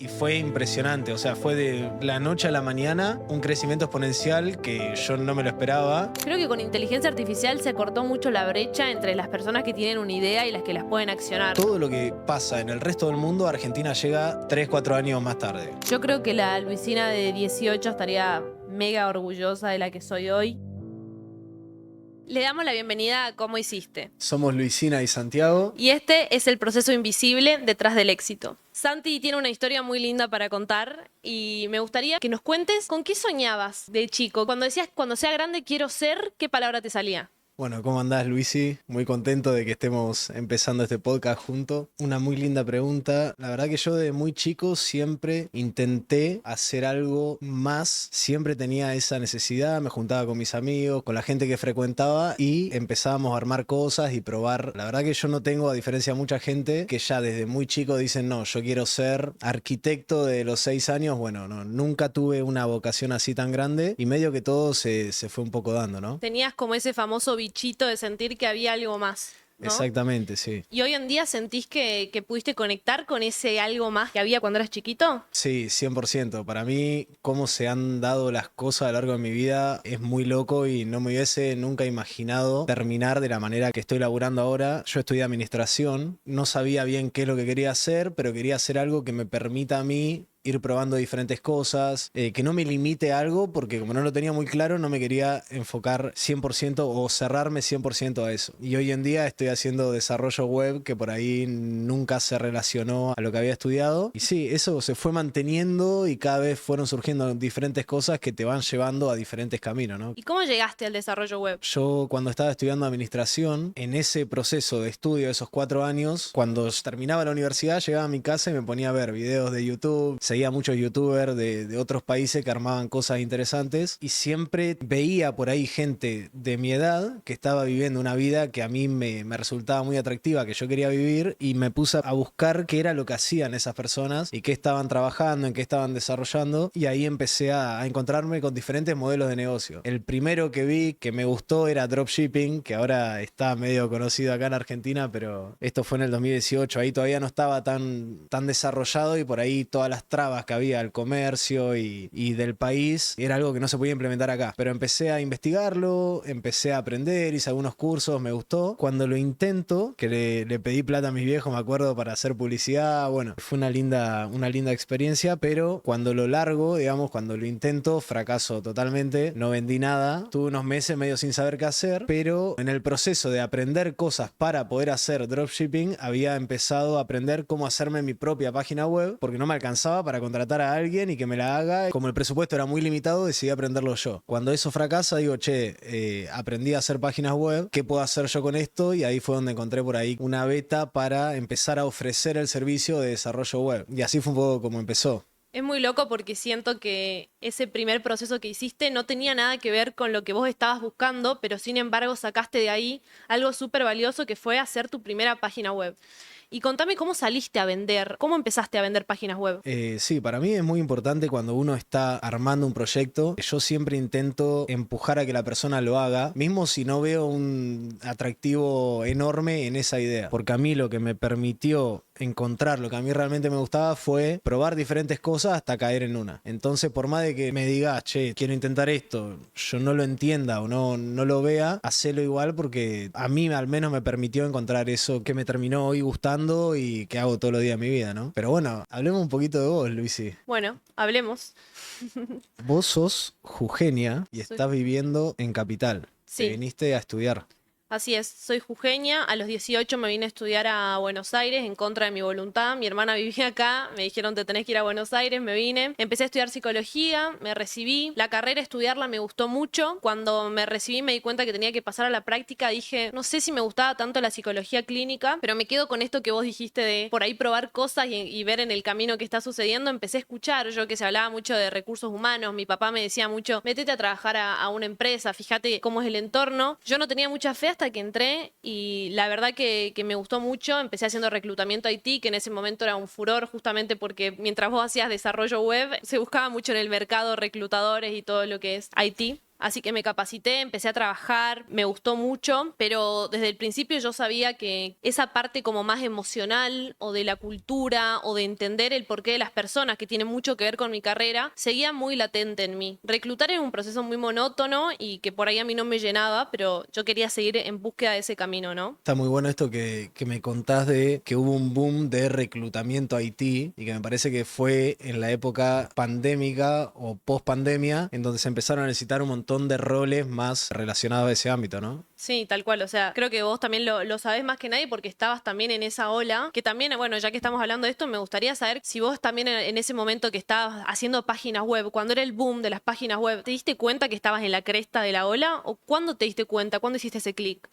Y fue impresionante, o sea, fue de la noche a la mañana un crecimiento exponencial que yo no me lo esperaba. Creo que con inteligencia artificial se cortó mucho la brecha entre las personas que tienen una idea y las que las pueden accionar. Todo lo que pasa en el resto del mundo, Argentina llega 3, 4 años más tarde. Yo creo que la Luisina de 18 estaría mega orgullosa de la que soy hoy. Le damos la bienvenida a Cómo Hiciste. Somos Luisina y Santiago. Y este es el proceso invisible detrás del éxito. Santi tiene una historia muy linda para contar y me gustaría que nos cuentes con qué soñabas de chico. Cuando decías, cuando sea grande quiero ser, ¿qué palabra te salía? Bueno, ¿cómo andás, Luisi? Muy contento de que estemos empezando este podcast juntos. Una muy linda pregunta. La verdad que yo de muy chico siempre intenté hacer algo más. Siempre tenía esa necesidad. Me juntaba con mis amigos, con la gente que frecuentaba y empezábamos a armar cosas y probar. La verdad que yo no tengo, a diferencia de mucha gente, que ya desde muy chico dicen, no, yo quiero ser arquitecto de los 6 años. Bueno, no, nunca tuve una vocación así tan grande y medio que todo se fue un poco dando, ¿no? Tenías como ese famoso bichito de sentir que había algo más, ¿no? Exactamente, sí. ¿Y hoy en día sentís que pudiste conectar con ese algo más que había cuando eras chiquito? Sí, 100%. Para mí, cómo se han dado las cosas a lo largo de mi vida es muy loco y no me hubiese nunca imaginado terminar de la manera que estoy laburando ahora. Yo estudié administración, no sabía bien qué es lo que quería hacer, pero quería hacer algo que me permita a mí ir probando diferentes cosas, que no me limite a algo, porque como no lo tenía muy claro, no me quería enfocar 100% o cerrarme 100% a eso. Y hoy en día estoy haciendo desarrollo web, que por ahí nunca se relacionó a lo que había estudiado. Y sí, eso se fue manteniendo y cada vez fueron surgiendo diferentes cosas que te van llevando a diferentes caminos, ¿no? ¿Y cómo llegaste al desarrollo web? Yo cuando estaba estudiando administración, en ese proceso de estudio de esos 4 años, cuando terminaba la universidad, llegaba a mi casa y me ponía a ver videos de YouTube, seguía muchos youtubers de otros países que armaban cosas interesantes y siempre veía por ahí gente de mi edad que estaba viviendo una vida que a mí me resultaba muy atractiva, que yo quería vivir, y me puse a buscar qué era lo que hacían esas personas y qué estaban trabajando, en qué estaban desarrollando, y ahí empecé a encontrarme con diferentes modelos de negocio. El primero que vi que me gustó era dropshipping, que ahora está medio conocido acá en Argentina, pero esto fue en el 2018, ahí todavía no estaba tan desarrollado y por ahí todas las trabas que había al comercio y del país era algo que no se podía implementar acá. Pero empecé a investigarlo, empecé a aprender, hice algunos cursos, me gustó. Cuando lo intento, que le pedí plata a mis viejos, me acuerdo, para hacer publicidad, bueno, fue una linda experiencia, pero cuando lo largo, digamos, cuando lo intento, fracaso totalmente, no vendí nada, tuve unos meses medio sin saber qué hacer, pero en el proceso de aprender cosas para poder hacer dropshipping, había empezado a aprender cómo hacerme mi propia página web, porque no me alcanzaba para contratar a alguien y que me la haga. Como el presupuesto era muy limitado, decidí aprenderlo yo. Cuando eso fracasa, digo, aprendí a hacer páginas web, ¿qué puedo hacer yo con esto? Y ahí fue donde encontré por ahí una beta para empezar a ofrecer el servicio de desarrollo web. Y así fue un poco como empezó. Es muy loco porque siento que ese primer proceso que hiciste no tenía nada que ver con lo que vos estabas buscando, pero sin embargo sacaste de ahí algo súper valioso que fue hacer tu primera página web. Y contame cómo saliste a vender, cómo empezaste a vender páginas web. Sí, para mí es muy importante cuando uno está armando un proyecto. Yo siempre intento empujar a que la persona lo haga, mismo si no veo un atractivo enorme en esa idea. Porque a mí lo que me permitió encontrar lo que a mí realmente me gustaba fue probar diferentes cosas hasta caer en una. Entonces, por más de que me digas, quiero intentar esto, yo no lo entienda o no lo vea, hacelo igual, porque a mí al menos me permitió encontrar eso que me terminó hoy gustando y que hago todos los días de mi vida, ¿no? Pero bueno, hablemos un poquito de vos, Luisi. Bueno, hablemos. Vos sos jujeña y estás viviendo en Capital. Sí. Te viniste a estudiar. Así es, soy jujeña, a los 18 me vine a estudiar a Buenos Aires en contra de mi voluntad, mi hermana vivía acá, me dijeron te tenés que ir a Buenos Aires, me vine, empecé a estudiar psicología, me recibí, la carrera estudiarla me gustó mucho, cuando me recibí me di cuenta que tenía que pasar a la práctica, dije no sé si me gustaba tanto la psicología clínica, pero me quedo con esto que vos dijiste de por ahí probar cosas y ver en el camino que está sucediendo, empecé a escuchar, yo que se hablaba mucho de recursos humanos, mi papá me decía mucho, métete a trabajar a una empresa, fíjate cómo es el entorno, yo no tenía mucha fe hasta que entré y la verdad que me gustó mucho. Empecé haciendo reclutamiento IT, que en ese momento era un furor justamente porque mientras vos hacías desarrollo web, se buscaba mucho en el mercado reclutadores y todo lo que es IT. Así que me capacité, empecé a trabajar, me gustó mucho, pero desde el principio yo sabía que esa parte como más emocional o de la cultura o de entender el porqué de las personas, que tiene mucho que ver con mi carrera, seguía muy latente en mí. Reclutar era un proceso muy monótono y que por ahí a mí no me llenaba, pero yo quería seguir en búsqueda de ese camino, ¿no? Está muy bueno esto que me contás de que hubo un boom de reclutamiento a Haití y que me parece que fue en la época pandémica o post pandemia en donde se empezaron a necesitar un montón de roles más relacionados a ese ámbito, ¿no? Sí, tal cual. O sea, creo que vos también lo sabés más que nadie porque estabas también en esa ola. Que también, bueno, ya que estamos hablando de esto, me gustaría saber si vos también en ese momento que estabas haciendo páginas web, cuando era el boom de las páginas web, ¿te diste cuenta que estabas en la cresta de la ola? ¿O cuándo te diste cuenta? ¿Cuándo hiciste ese clic?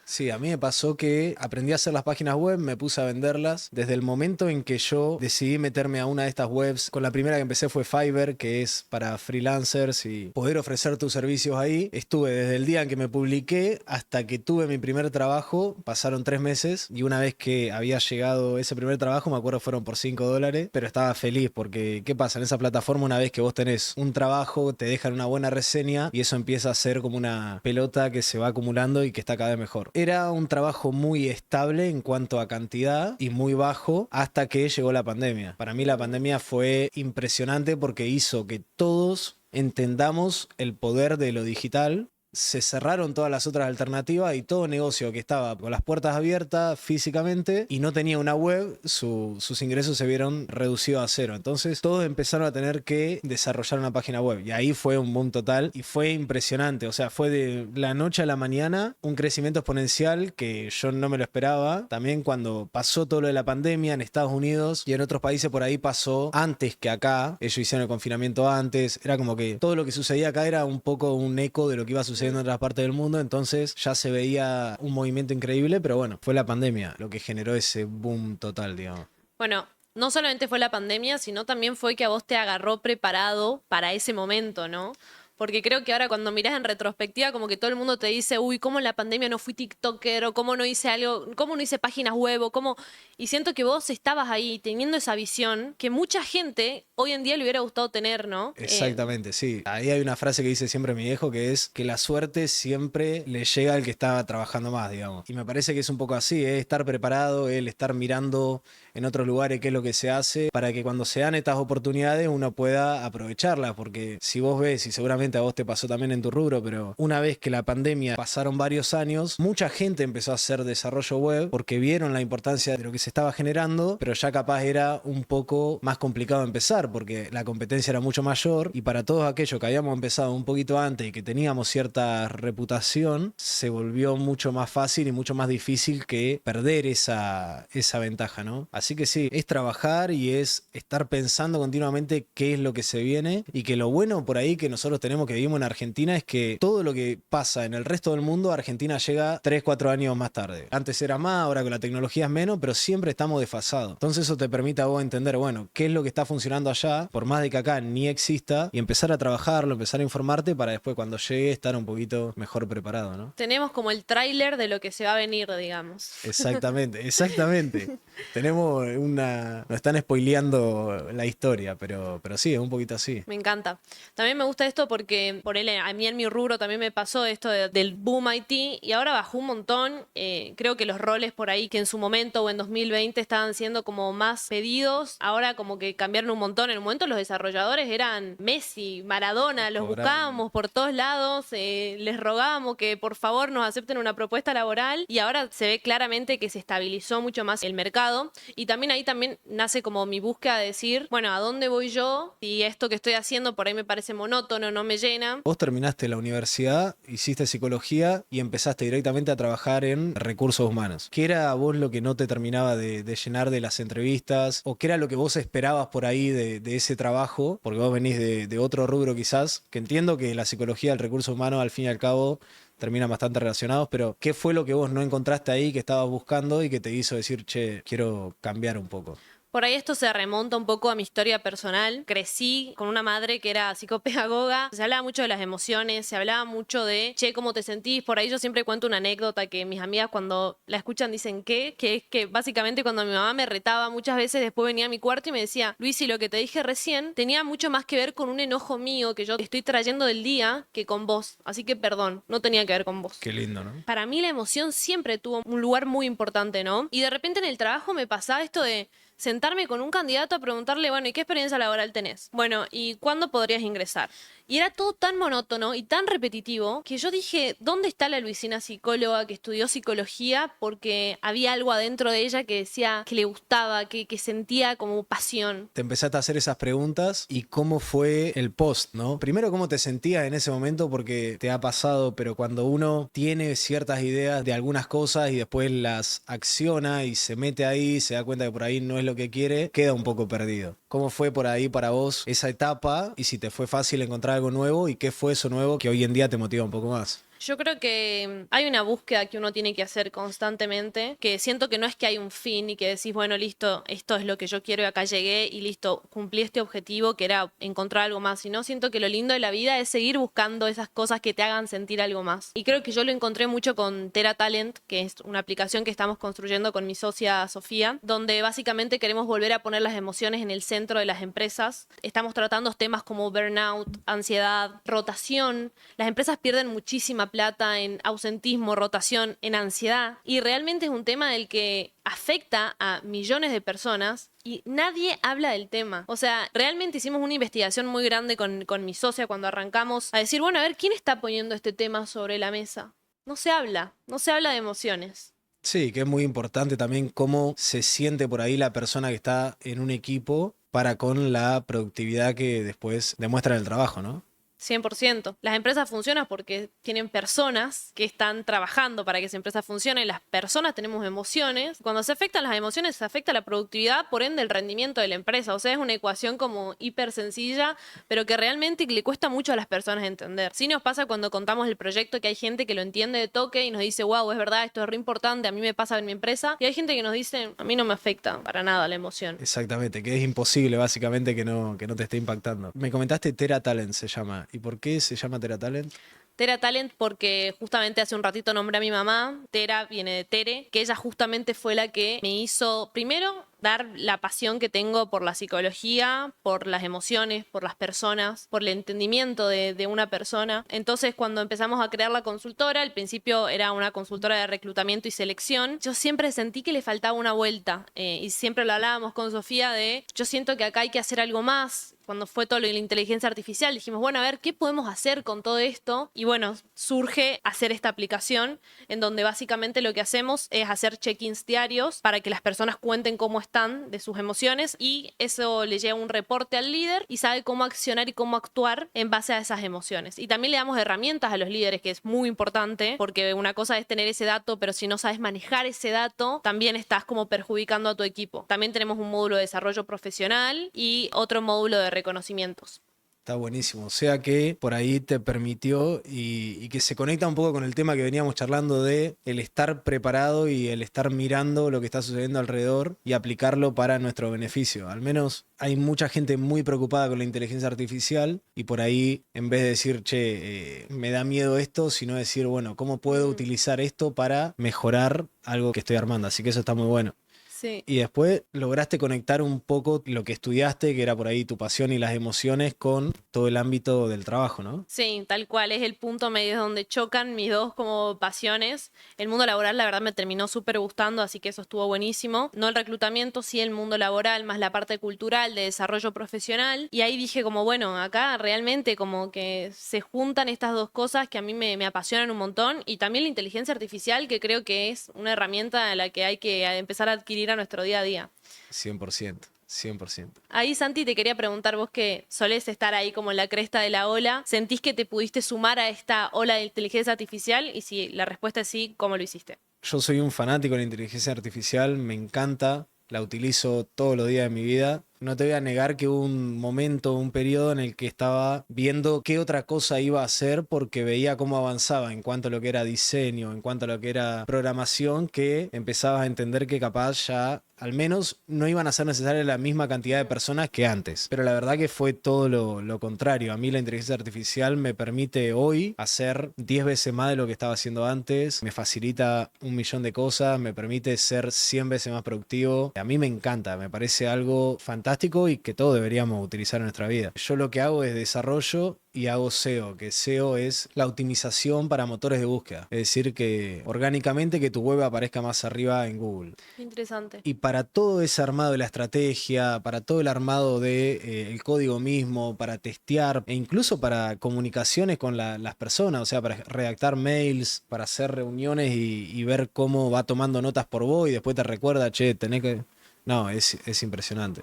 Sí, a mí me pasó que aprendí a hacer las páginas web, me puse a venderlas. Desde el momento en que yo decidí meterme a una de estas webs, con la primera que empecé fue Fiverr, que es para freelancers y poder ofrecer tus servicios ahí. Estuve desde el día en que me publiqué hasta que tuve mi primer trabajo, pasaron 3 meses y una vez que había llegado ese primer trabajo, me acuerdo fueron por $5, pero estaba feliz porque, ¿qué pasa? En esa plataforma una vez que vos tenés un trabajo, te dejan una buena reseña y eso empieza a ser como una pelota que se va acumulando y que está cada vez mejor. Era un trabajo muy estable en cuanto a cantidad y muy bajo hasta que llegó la pandemia. Para mí la pandemia fue impresionante porque hizo que todos entendamos el poder de lo digital. Se cerraron todas las otras alternativas y todo negocio que estaba con las puertas abiertas físicamente y no tenía una web, sus ingresos se vieron reducidos a cero. Entonces todos empezaron a tener que desarrollar una página web y ahí fue un boom total y fue impresionante. O sea, fue de la noche a la mañana un crecimiento exponencial que yo no me lo esperaba. También cuando pasó todo lo de la pandemia en Estados Unidos y en otros países por ahí pasó antes que acá. Ellos hicieron el confinamiento antes. Era como que todo lo que sucedía acá era un poco un eco de lo que iba a suceder en otras partes del mundo, entonces ya se veía un movimiento increíble, pero bueno, fue la pandemia lo que generó ese boom total, digamos. Bueno, no solamente fue la pandemia, sino también fue que a vos te agarró preparado para ese momento, ¿no? Porque creo que ahora cuando mirás en retrospectiva, como que todo el mundo te dice, uy, ¿cómo en la pandemia no fui TikToker? O ¿cómo no hice algo? ¿Cómo no hice páginas web? O ¿cómo? Y siento que vos estabas ahí teniendo esa visión que mucha gente hoy en día le hubiera gustado tener, ¿no? Exactamente, sí. Ahí hay una frase que dice siempre mi viejo que es que la suerte siempre le llega al que está trabajando más, digamos. Y me parece que es un poco así, estar preparado, el estar mirando en otros lugares qué es lo que se hace para que cuando se dan estas oportunidades uno pueda aprovecharlas, porque si vos ves, y seguramente a vos te pasó también en tu rubro, pero una vez que la pandemia pasaron varios años, mucha gente empezó a hacer desarrollo web porque vieron la importancia de lo que se estaba generando, pero ya capaz era un poco más complicado empezar porque la competencia era mucho mayor y para todos aquellos que habíamos empezado un poquito antes y que teníamos cierta reputación, se volvió mucho más fácil y mucho más difícil que perder esa ventaja, ¿no? Así que sí, es trabajar y es estar pensando continuamente qué es lo que se viene y que lo bueno por ahí que nosotros tenemos que vivimos en Argentina es que todo lo que pasa en el resto del mundo, Argentina llega 3, 4 años más tarde. Antes era más, ahora con la tecnología es menos, pero siempre estamos desfasados. Entonces eso te permite a vos entender, bueno, qué es lo que está funcionando allá, por más de que acá ni exista, y empezar a trabajarlo, empezar a informarte para después cuando llegue estar un poquito mejor preparado, ¿no? Tenemos como el tráiler de lo que se va a venir, digamos. Exactamente, exactamente. Tenemos nos están spoileando la historia, pero sí, es un poquito así. Me encanta. También me gusta esto porque a mí en mi rubro también me pasó esto del boom IT y ahora bajó un montón. Creo que los roles por ahí que en su momento o en 2020 estaban siendo como más pedidos, ahora como que cambiaron un montón. En un momento los desarrolladores eran Messi, Maradona, los buscábamos por todos lados, les rogábamos que por favor nos acepten una propuesta laboral y ahora se ve claramente que se estabilizó mucho más el mercado y también ahí también nace como mi búsqueda de decir, bueno, ¿a dónde voy yo? Si esto que estoy haciendo por ahí me parece monótono, no me llena. Vos terminaste la universidad, hiciste psicología y empezaste directamente a trabajar en recursos humanos. ¿Qué era a vos lo que no te terminaba de llenar de las entrevistas? ¿O qué era lo que vos esperabas por ahí de ese trabajo? Porque vos venís de otro rubro quizás, que entiendo que la psicología y el recurso humano al fin y al cabo terminan bastante relacionados, pero ¿qué fue lo que vos no encontraste ahí que estabas buscando y que te hizo decir, che, quiero cambiar un poco? Por ahí esto se remonta un poco a mi historia personal. Crecí con una madre que era psicopedagoga. Se hablaba mucho de las emociones, se hablaba mucho de, che, ¿cómo te sentís? Por ahí yo siempre cuento una anécdota que mis amigas cuando la escuchan dicen, ¿qué? Que es que básicamente cuando mi mamá me retaba muchas veces, después venía a mi cuarto y me decía, Luisi, lo que te dije recién tenía mucho más que ver con un enojo mío que yo estoy trayendo del día que con vos. Así que perdón, no tenía que ver con vos. Qué lindo, ¿no? Para mí la emoción siempre tuvo un lugar muy importante, ¿no? Y de repente en el trabajo me pasaba esto de sentarme con un candidato a preguntarle, bueno, ¿y qué experiencia laboral tenés? Bueno, ¿y cuándo podrías ingresar? Y era todo tan monótono y tan repetitivo que yo dije, ¿dónde está la Luisina psicóloga que estudió psicología? Porque había algo adentro de ella que decía que le gustaba, que sentía como pasión. Te empezaste a hacer esas preguntas y cómo fue el post, ¿no? Primero, cómo te sentías en ese momento porque te ha pasado, pero cuando uno tiene ciertas ideas de algunas cosas y después las acciona y se mete ahí, se da cuenta que por ahí no es lo que quiere, queda un poco perdido. ¿Cómo fue por ahí para vos esa etapa y si te fue fácil encontrar algo nuevo y qué fue eso nuevo que hoy en día te motiva un poco más? Yo creo que hay una búsqueda que uno tiene que hacer constantemente, que siento que no es que hay un fin y que decís, bueno, listo, esto es lo que yo quiero y acá llegué y listo, cumplí este objetivo que era encontrar algo más, sino siento que lo lindo de la vida es seguir buscando esas cosas que te hagan sentir algo más. Y creo que yo lo encontré mucho con Tera Talent, que es una aplicación que estamos construyendo con mi socia Sofía, donde básicamente queremos volver a poner las emociones en el centro de las empresas. Estamos tratando temas como burnout, ansiedad, rotación. Las empresas pierden muchísima plata en ausentismo, rotación, en ansiedad. Y realmente es un tema del que afecta a millones de personas y nadie habla del tema. O sea, realmente hicimos una investigación muy grande con mi socia cuando arrancamos a decir, bueno, a ver, ¿quién está poniendo este tema sobre la mesa? No se habla de emociones. Sí, que es muy importante también cómo se siente por ahí la persona que está en un equipo para con la productividad que después demuestra en el trabajo, ¿no? 100%. Las empresas funcionan porque tienen personas que están trabajando para que esa empresa funcione. Las personas tenemos emociones. Cuando se afectan las emociones, se afecta la productividad, por ende el rendimiento de la empresa. O sea, es una ecuación como hiper sencilla, pero que realmente le cuesta mucho a las personas entender. Sí nos pasa cuando contamos el proyecto que hay gente que lo entiende de toque y nos dice, wow, es verdad, esto es re importante, a mí me pasa en mi empresa. Y hay gente que nos dice, a mí no me afecta para nada la emoción. Exactamente, que es imposible básicamente que no te esté impactando. Me comentaste Tera Talent se llama. ¿Y por qué se llama Tera Talent? Tera Talent porque justamente hace un ratito nombré a mi mamá, Tera viene de Tere, que ella justamente fue la que me hizo primero dar la pasión que tengo por la psicología, por las emociones, por las personas, por el entendimiento de una persona. Entonces, cuando empezamos a crear la consultora, al principio era una consultora de reclutamiento y selección, yo siempre sentí que le faltaba una vuelta y siempre lo hablábamos con Sofía de, yo siento que acá hay que hacer algo más. Cuando fue todo lo de la inteligencia artificial, dijimos, bueno, a ver, ¿qué podemos hacer con todo esto? Y bueno, surge hacer esta aplicación en donde básicamente lo que hacemos es hacer check-ins diarios para que las personas cuenten cómo están de sus emociones y eso le lleva un reporte al líder y sabe cómo accionar y cómo actuar en base a esas emociones. Y también le damos herramientas a los líderes, que es muy importante, porque una cosa es tener ese dato, pero si no sabes manejar ese dato, también estás como perjudicando a tu equipo. También tenemos un módulo de desarrollo profesional y otro módulo de reconocimientos. Está buenísimo. O sea que por ahí te permitió y que se conecta un poco con el tema que veníamos charlando de el estar preparado y el estar mirando lo que está sucediendo alrededor y aplicarlo para nuestro beneficio. Al menos hay mucha gente muy preocupada con la inteligencia artificial y por ahí en vez de decir, che, me da miedo esto, sino decir, bueno, ¿cómo puedo utilizar esto para mejorar algo que estoy armando? Así que eso está muy bueno. Sí. Y después lograste conectar un poco lo que estudiaste, que era por ahí tu pasión y las emociones, con todo el ámbito del trabajo, ¿no? Sí, tal cual, es el punto medio donde chocan mis dos como pasiones. El mundo laboral, la verdad, me terminó súper gustando, así que eso estuvo buenísimo. No el reclutamiento, sí el mundo laboral, más la parte cultural, de desarrollo profesional. Y ahí dije como, bueno, acá realmente como que se juntan estas dos cosas que a mí me apasionan un montón. Y también la inteligencia artificial, que creo que es una herramienta a la que hay que empezar a adquirir a nuestro día a día. 100%. 100%. Ahí, Santi, te quería preguntar, vos que solés estar ahí como en la cresta de la ola, ¿sentís que te pudiste sumar a esta ola de inteligencia artificial? Y si la respuesta es sí, ¿cómo lo hiciste? Yo soy un fanático de la inteligencia artificial, me encanta, la utilizo todos los días de mi vida. No te voy a negar que hubo un momento, un periodo en el que estaba viendo qué otra cosa iba a hacer porque veía cómo avanzaba en cuanto a lo que era diseño, en cuanto a lo que era programación, que empezabas a entender que capaz ya al menos no iban a ser necesarias la misma cantidad de personas que antes. Pero la verdad que fue todo lo contrario. A mí la inteligencia artificial me permite hoy hacer 10 veces más de lo que estaba haciendo antes, me facilita un millón de cosas, me permite ser 100 veces más productivo. A mí me encanta, me parece algo fantástico y que todos deberíamos utilizar en nuestra vida. Yo lo que hago es desarrollo y hago SEO, que SEO es la optimización para motores de búsqueda. Es decir, que orgánicamente que tu web aparezca más arriba en Google. Interesante. Y para todo ese armado de la estrategia, para todo el armado de, el código mismo, para testear e incluso para comunicaciones con las personas, o sea, para redactar mails, para hacer reuniones y ver cómo va tomando notas por voz y después te recuerda, che, tenés que... No, es impresionante.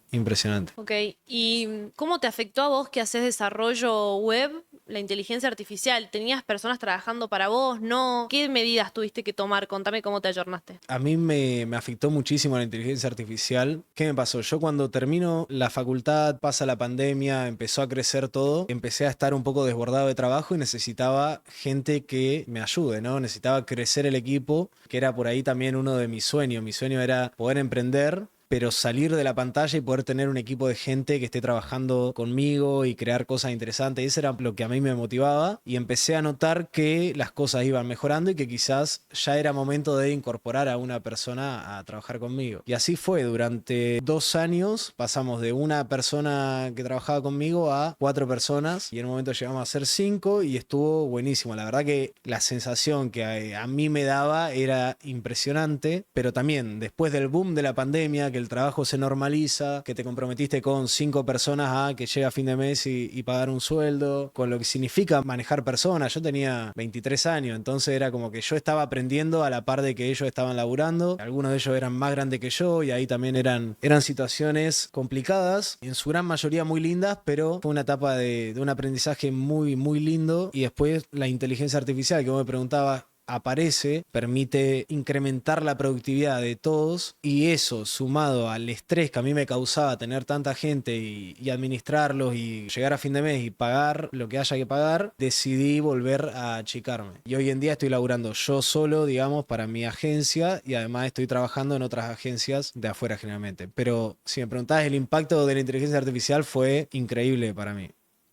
Impresionante. Ok, ¿y cómo te afectó a vos que haces desarrollo web la inteligencia artificial? ¿Tenías personas trabajando para vos? ¿No? ¿Qué medidas tuviste que tomar? Contame cómo te ayornaste. A mí me afectó muchísimo la inteligencia artificial. ¿Qué me pasó? Yo cuando termino la facultad, pasa la pandemia, empezó a crecer todo, empecé a estar un poco desbordado de trabajo y necesitaba gente que me ayude, ¿no? Necesitaba crecer el equipo, que era por ahí también uno de mis sueños. Mi sueño era poder emprender, pero salir de la pantalla y poder tener un equipo de gente que esté trabajando conmigo y crear cosas interesantes. Eso era lo que a mí me motivaba y empecé a notar que las cosas iban mejorando y que quizás ya era momento de incorporar a una persona a trabajar conmigo. Y así fue, durante 2 años pasamos de una persona que trabajaba conmigo a 4 personas y en un momento llegamos a ser 5 y estuvo buenísimo. La verdad que la sensación que a mí me daba era impresionante, pero también después del boom de la pandemia, que el trabajo se normaliza, que te comprometiste con 5 personas a que llega a fin de mes y pagar un sueldo, con lo que significa manejar personas. Yo tenía 23 años, entonces era como que yo estaba aprendiendo a la par de que ellos estaban laburando. Algunos de ellos eran más grandes que yo y ahí también eran situaciones complicadas, en su gran mayoría muy lindas, pero fue una etapa de un aprendizaje muy, muy lindo. Y después la inteligencia artificial, que vos me preguntabas, aparece, permite incrementar la productividad de todos y eso sumado al estrés que a mí me causaba tener tanta gente y administrarlos y llegar a fin de mes y pagar lo que haya que pagar, decidí volver a achicarme. Y hoy en día estoy laburando yo solo, digamos, para mi agencia y además estoy trabajando en otras agencias de afuera generalmente. Pero si me preguntás, el impacto de la inteligencia artificial fue increíble para mí.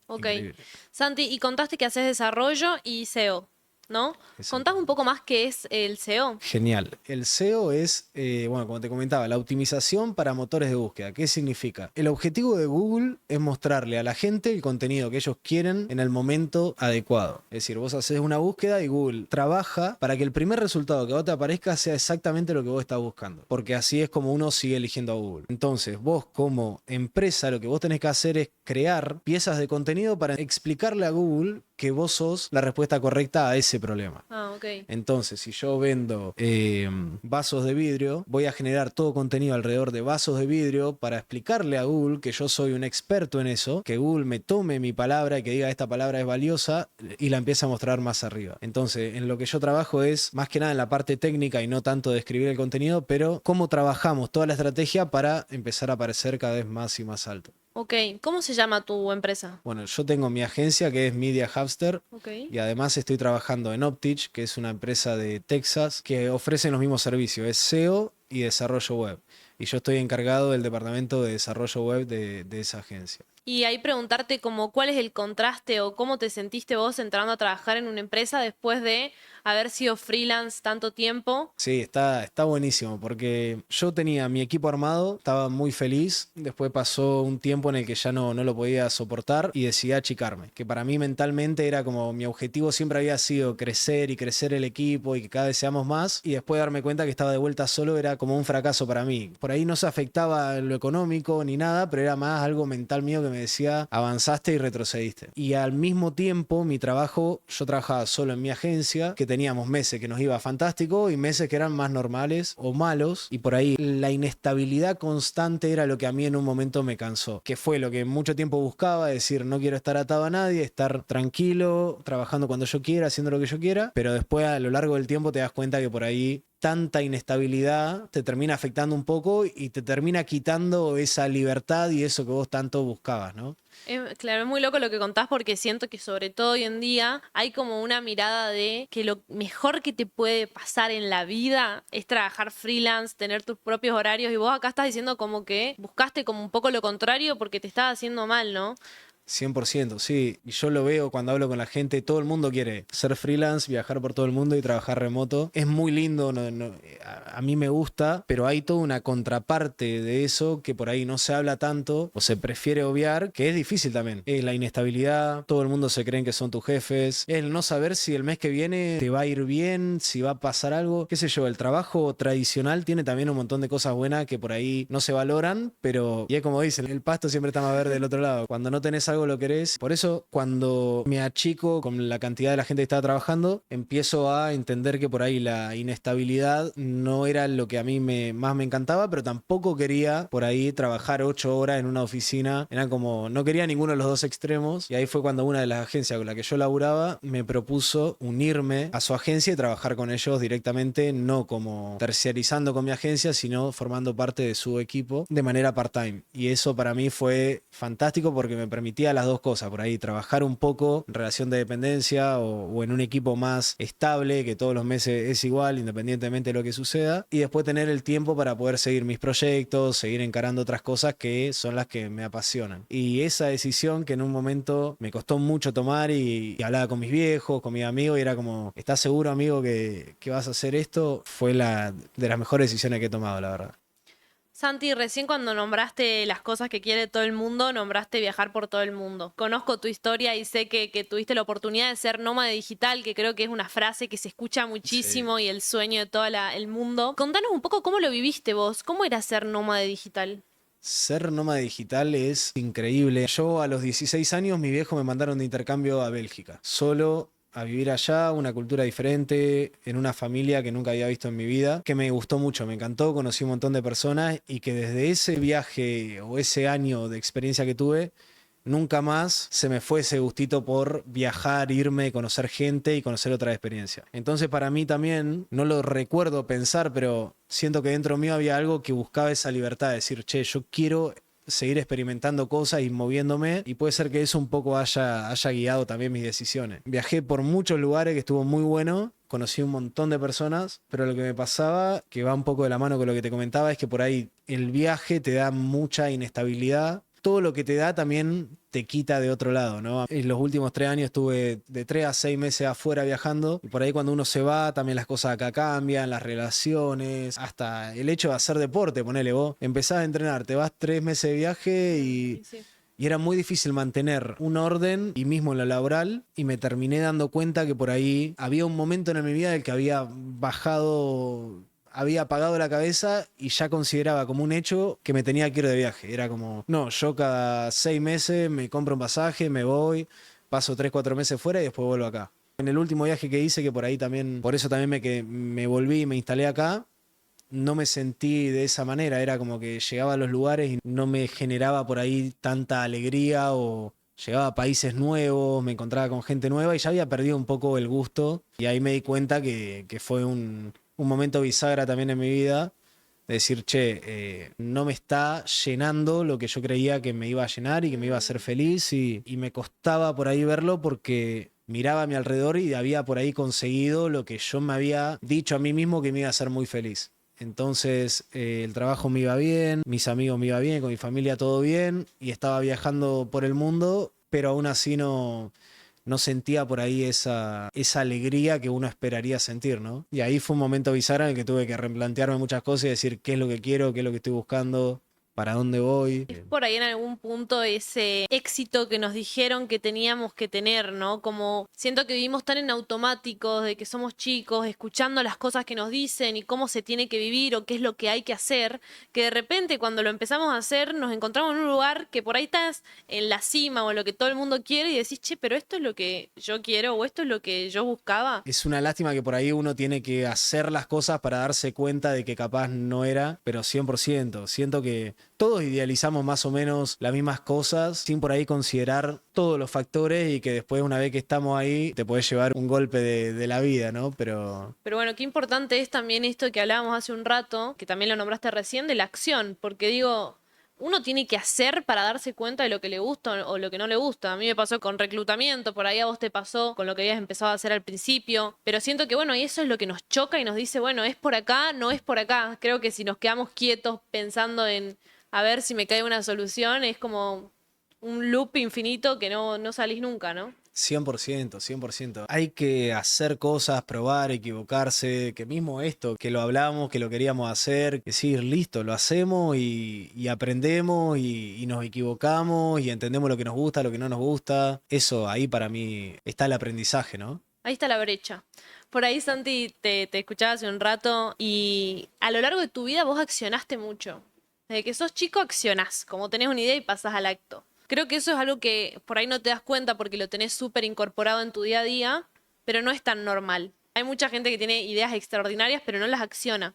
Ok. Increíble. Santi, y contaste que haces desarrollo y SEO, ¿no? Contame un poco más qué es el SEO. Genial. El SEO es, bueno, como te comentaba, la optimización para motores de búsqueda. ¿Qué significa? El objetivo de Google es mostrarle a la gente el contenido que ellos quieren en el momento adecuado. Es decir, vos haces una búsqueda y Google trabaja para que el primer resultado que a vos te aparezca sea exactamente lo que vos estás buscando. Porque así es como uno sigue eligiendo a Google. Entonces, vos como empresa, lo que vos tenés que hacer es crear piezas de contenido para explicarle a Google que vos sos la respuesta correcta a ese problema. Ah, ok. Entonces, si yo vendo vasos de vidrio, voy a generar todo contenido alrededor de vasos de vidrio para explicarle a Google que yo soy un experto en eso, que Google me tome mi palabra y que diga esta palabra es valiosa y la empiece a mostrar más arriba. Entonces, en lo que yo trabajo es más que nada en la parte técnica y no tanto de escribir el contenido, pero cómo trabajamos toda la estrategia para empezar a aparecer cada vez más y más alto. Ok, ¿cómo se llama tu empresa? Bueno, yo tengo mi agencia que es Media Hubster Ok. y además estoy trabajando en Optich, que es una empresa de Texas que ofrecen los mismos servicios, es SEO y desarrollo web. Y yo estoy encargado del departamento de desarrollo web de esa agencia. Y ahí preguntarte como cuál es el contraste o cómo te sentiste vos entrando a trabajar en una empresa después de haber sido freelance tanto tiempo. Sí, está buenísimo porque yo tenía mi equipo armado, estaba muy feliz, después pasó un tiempo en el que ya no lo podía soportar y decidí achicarme, que para mí mentalmente era como mi objetivo siempre había sido crecer y crecer el equipo y que cada vez seamos más y después darme cuenta que estaba de vuelta solo era como un fracaso para mí. Por ahí no se afectaba lo económico ni nada, pero era más algo mental mío que me decía avanzaste y retrocediste. Y al mismo tiempo mi trabajo, yo trabajaba solo en mi agencia, que teníamos meses que nos iba fantástico y meses que eran más normales o malos y por ahí la inestabilidad constante era lo que a mí en un momento me cansó, que fue lo que mucho tiempo buscaba, es decir, no quiero estar atado a nadie, estar tranquilo, trabajando cuando yo quiera, haciendo lo que yo quiera, pero después a lo largo del tiempo te das cuenta que por ahí tanta inestabilidad te termina afectando un poco y te termina quitando esa libertad y eso que vos tanto buscabas, ¿no? Claro, es muy loco lo que contás porque siento que sobre todo hoy en día hay como una mirada de que lo mejor que te puede pasar en la vida es trabajar freelance, tener tus propios horarios y vos acá estás diciendo como que buscaste como un poco lo contrario porque te estaba haciendo mal, ¿no? 100%, sí. Y yo lo veo cuando hablo con la gente, todo el mundo quiere ser freelance, viajar por todo el mundo y trabajar remoto. Es muy lindo, a mí me gusta, pero hay toda una contraparte de eso que por ahí no se habla tanto o se prefiere obviar, que es difícil también. Es la inestabilidad, todo el mundo se creen que son tus jefes, es el no saber si el mes que viene te va a ir bien, si va a pasar algo, qué sé yo, el trabajo tradicional tiene también un montón de cosas buenas que por ahí no se valoran, pero, y es como dicen, el pasto siempre está más verde del otro lado. Cuando no tenés algo lo querés. Por eso, cuando me achico con la cantidad de la gente que estaba trabajando, empiezo a entender que por ahí la inestabilidad no era lo que a mí más me encantaba, pero tampoco quería por ahí trabajar 8 horas en una oficina. Era como, no quería ninguno de los dos extremos. Y ahí fue cuando una de las agencias con la que yo laburaba me propuso unirme a su agencia y trabajar con ellos directamente, no como terciarizando con mi agencia, sino formando parte de su equipo de manera part-time. Y eso para mí fue fantástico porque me permitía las dos cosas, por ahí trabajar un poco en relación de dependencia o en un equipo más estable, que todos los meses es igual, independientemente de lo que suceda, y después tener el tiempo para poder seguir mis proyectos, seguir encarando otras cosas que son las que me apasionan. Y esa decisión que en un momento me costó mucho tomar y hablaba con mis viejos, con mis amigos, y era como, ¿estás seguro, amigo, que vas a hacer esto? Fue la de las mejores decisiones que he tomado, la verdad. Santi, recién cuando nombraste las cosas que quiere todo el mundo, nombraste viajar por todo el mundo. Conozco tu historia y sé que tuviste la oportunidad de ser nómada digital, que creo que es una frase que se escucha Sí. muchísimo y el sueño de todo el mundo. Contanos un poco cómo lo viviste vos, cómo era ser nómada digital. Ser nómada digital es increíble. Yo a los 16 años, mi viejo me mandaron de intercambio a Bélgica. Solo a vivir allá, una cultura diferente, en una familia que nunca había visto en mi vida, que me gustó mucho, me encantó, conocí un montón de personas y que desde ese viaje o ese año de experiencia que tuve, nunca más se me fue ese gustito por viajar, irme, conocer gente y conocer otra experiencia. Entonces para mí también, no lo recuerdo pensar, pero siento que dentro mío había algo que buscaba esa libertad, de decir, che, yo quiero seguir experimentando cosas y moviéndome y puede ser que eso un poco haya guiado también mis decisiones. Viajé por muchos lugares que estuvo muy bueno, conocí un montón de personas, pero lo que me pasaba, que va un poco de la mano con lo que te comentaba, es que por ahí el viaje te da mucha inestabilidad. Todo lo que te da también te quita de otro lado, ¿no? En los últimos 3 años estuve de 3 a 6 meses afuera viajando y por ahí cuando uno se va también las cosas acá cambian, las relaciones, hasta el hecho de hacer deporte, ponele vos, empezás a entrenar, te vas 3 meses de viaje Y sí. y era muy difícil mantener un orden y mismo en lo laboral y me terminé dando cuenta que por ahí había un momento en mi vida en el que había apagado la cabeza y ya consideraba como un hecho que me tenía que ir de viaje. Era como, no, yo cada 6 meses me compro un pasaje, me voy, paso 3, 4 meses fuera y después vuelvo acá. En el último viaje que hice, que por ahí también, por eso también me volví y me instalé acá, no me sentí de esa manera. Era como que llegaba a los lugares y no me generaba por ahí tanta alegría o llegaba a países nuevos, me encontraba con gente nueva y ya había perdido un poco el gusto. Y ahí me di cuenta que fue un momento bisagra también en mi vida. De decir, che, no me está llenando lo que yo creía que me iba a llenar y que me iba a hacer feliz y me costaba por ahí verlo porque miraba a mi alrededor y había por ahí conseguido lo que yo me había dicho a mí mismo que me iba a hacer muy feliz. Entonces el trabajo me iba bien, mis amigos me iba bien, con mi familia todo bien y estaba viajando por el mundo, pero aún así no sentía por ahí esa alegría que uno esperaría sentir, ¿no? Y ahí fue un momento bisagra en el que tuve que replantearme muchas cosas y decir qué es lo que quiero, qué es lo que estoy buscando, para dónde voy. Es por ahí en algún punto ese éxito que nos dijeron que teníamos que tener, ¿no? Como siento que vivimos tan en automático de que somos chicos, escuchando las cosas que nos dicen y cómo se tiene que vivir o qué es lo que hay que hacer, que de repente cuando lo empezamos a hacer nos encontramos en un lugar que por ahí estás en la cima o en lo que todo el mundo quiere y decís, che, pero esto es lo que yo quiero o esto es lo que yo buscaba. Es una lástima que por ahí uno tiene que hacer las cosas para darse cuenta de que capaz no era, pero 100%. Siento que todos idealizamos más o menos las mismas cosas sin por ahí considerar todos los factores y que después una vez que estamos ahí te puedes llevar un golpe de la vida, ¿no? Pero bueno, qué importante es también esto que hablábamos hace un rato, que también lo nombraste recién, de la acción, porque digo, uno tiene que hacer para darse cuenta de lo que le gusta o lo que no le gusta. A mí me pasó con reclutamiento, por ahí a vos te pasó con lo que habías empezado a hacer al principio, pero siento que bueno, y eso es lo que nos choca y nos dice, bueno, es por acá, no es por acá. Creo que si nos quedamos quietos pensando en a ver si me cae una solución, es como un loop infinito que no salís nunca, ¿no? 100%, 100%. Hay que hacer cosas, probar, equivocarse, que mismo esto, que lo hablamos, que lo queríamos hacer, decir, listo, lo hacemos y aprendemos y nos equivocamos y entendemos lo que nos gusta, lo que no nos gusta. Eso ahí para mí está el aprendizaje, ¿no? Ahí está la brecha. Por ahí, Santi, te escuchaba hace un rato y a lo largo de tu vida vos accionaste mucho. Desde que sos chico accionás, como tenés una idea y pasás al acto. Creo que eso es algo que por ahí no te das cuenta porque lo tenés súper incorporado en tu día a día, pero no es tan normal. Hay mucha gente que tiene ideas extraordinarias, pero no las acciona.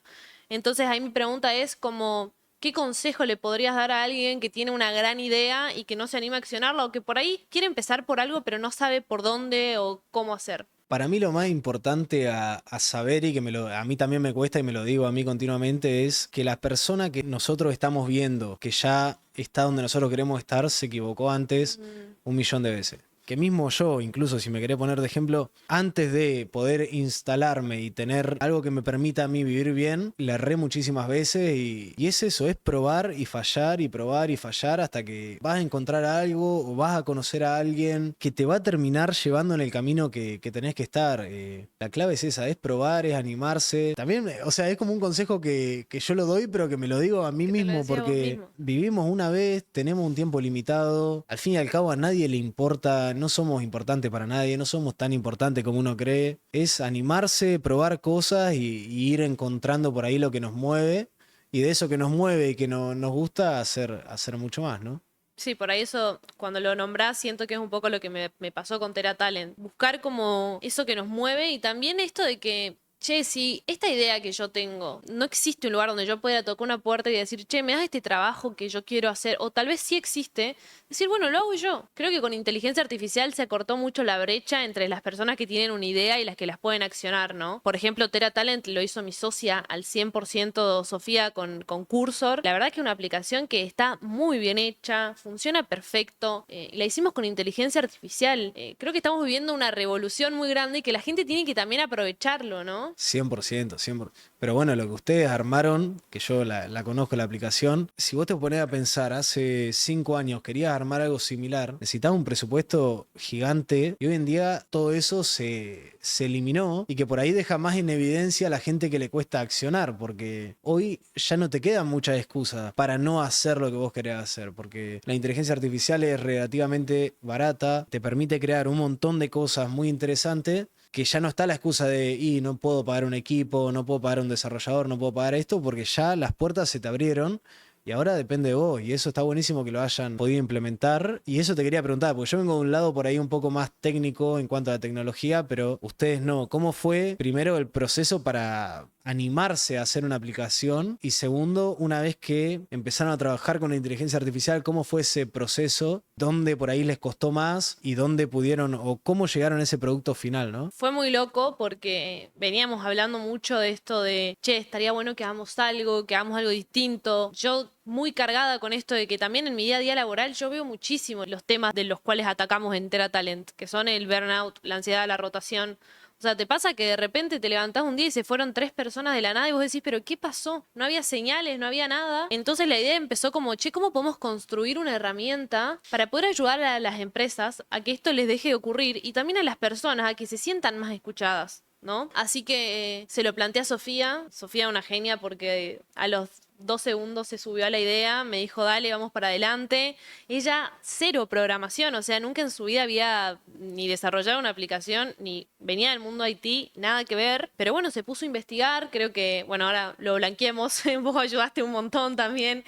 Entonces ahí mi pregunta es como, ¿qué consejo le podrías dar a alguien que tiene una gran idea y que no se anima a accionarla o que por ahí quiere empezar por algo, pero no sabe por dónde o cómo hacer? Para mí lo más importante a saber y que a mí también me cuesta y me lo digo a mí continuamente es que la persona que nosotros estamos viendo, que ya está donde nosotros queremos estar, se equivocó antes Mm, 1 millón de veces. Que mismo yo, incluso si me querés poner de ejemplo, antes de poder instalarme y tener algo que me permita a mí vivir bien, le erré muchísimas veces y es eso, es probar y fallar hasta que vas a encontrar algo o vas a conocer a alguien que te va a terminar llevando en el camino que tenés que estar. La clave es esa, es probar, es animarse. También, o sea, es como un consejo que yo lo doy, pero que me lo digo a mí que te lo mismo decías vos porque mismo. vivimos una vez, tenemos un tiempo limitado, al fin y al cabo a nadie le importa, no somos importantes para nadie, no somos tan importantes como uno cree. Es animarse, probar cosas y ir encontrando por ahí lo que nos mueve y de eso que nos mueve y que nos gusta hacer mucho más, ¿no? Sí, por ahí eso, cuando lo nombrás, siento que es un poco lo que me pasó con Tera Talent. Buscar como eso que nos mueve y también esto de que, che, si esta idea que yo tengo, no existe un lugar donde yo pueda tocar una puerta y decir, che, me das este trabajo que yo quiero hacer, o tal vez sí existe, decir, bueno, lo hago yo. Creo que con inteligencia artificial se acortó mucho la brecha entre las personas que tienen una idea y las que las pueden accionar, ¿no? Por ejemplo, Tera Talent lo hizo mi socia al 100% Sofía con Cursor. La verdad que es una aplicación que está muy bien hecha, funciona perfecto. La hicimos con inteligencia artificial. Creo que estamos viviendo una revolución muy grande y que la gente tiene que también aprovecharlo, ¿no? 100%, 100%. Pero bueno, lo que ustedes armaron, que yo la conozco la aplicación, si vos te ponés a pensar, hace 5 años querías armar algo similar, necesitabas un presupuesto gigante y hoy en día todo eso se eliminó y que por ahí deja más en evidencia a la gente que le cuesta accionar, porque hoy ya no te quedan muchas excusas para no hacer lo que vos querés hacer, porque la inteligencia artificial es relativamente barata, te permite crear un montón de cosas muy interesantes que ya no está la excusa de, y no puedo pagar un equipo, no puedo pagar un desarrollador, no puedo pagar esto, porque ya las puertas se te abrieron y ahora depende de vos. Y eso está buenísimo que lo hayan podido implementar. Y eso te quería preguntar, porque yo vengo de un lado por ahí un poco más técnico en cuanto a la tecnología, pero ustedes no. ¿Cómo fue primero el proceso para animarse a hacer una aplicación? Y segundo, una vez que empezaron a trabajar con la inteligencia artificial, ¿cómo fue ese proceso? ¿Dónde por ahí les costó más y dónde pudieron o cómo llegaron a ese producto final, ¿no? Fue muy loco porque veníamos hablando mucho de esto de, che, estaría bueno que hagamos algo distinto. Yo muy cargada con esto de que también en mi día a día laboral yo veo muchísimo los temas de los cuales atacamos en Tera Talent, que son el burnout, la ansiedad, la rotación. O sea, ¿te pasa que de repente te levantás un día y se fueron 3 personas de la nada y vos decís, pero ¿qué pasó? No había señales, no había nada. Entonces la idea empezó como, che, ¿cómo podemos construir una herramienta para poder ayudar a las empresas a que esto les deje de ocurrir y también a las personas a que se sientan más escuchadas? ¿No? Así que se lo planteé a Sofía. Sofía una genia porque a los 2 segundos se subió a la idea, me dijo, dale, vamos para adelante. Ella, cero programación, o sea, nunca en su vida había ni desarrollado una aplicación, ni venía del mundo IT, nada que ver. Pero bueno, se puso a investigar, creo que, bueno, ahora lo blanqueemos, vos ayudaste un montón también,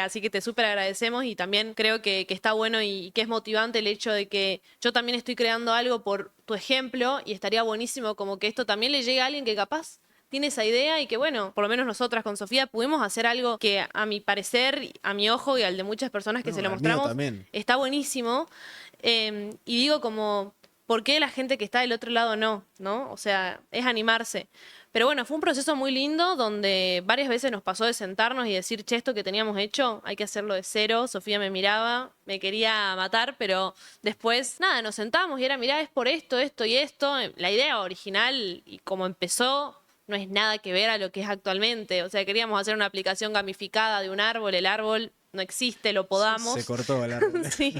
así que te súper agradecemos y también creo que está bueno y que es motivante el hecho de que yo también estoy creando algo por tu ejemplo y estaría buenísimo como que esto también le llegue a alguien que capaz tiene esa idea y que bueno, por lo menos nosotras con Sofía pudimos hacer algo que a mi parecer, a mi ojo y al de muchas personas que No, se lo al mío mostramos, también. está buenísimo. Y digo como, ¿por qué la gente que está del otro lado no? ¿No? O sea, es animarse. Pero bueno, fue un proceso muy lindo donde varias veces nos pasó de sentarnos y decir, che, esto que teníamos hecho, hay que hacerlo de cero. Sofía me miraba, me quería matar, pero después, nada, nos sentamos y era, mirá, es por esto, esto y esto. La idea original y como empezó no es nada que ver a lo que es actualmente. O sea, queríamos hacer una aplicación gamificada de un árbol, el árbol no existe, lo Se podamos. cortó el árbol. Sí.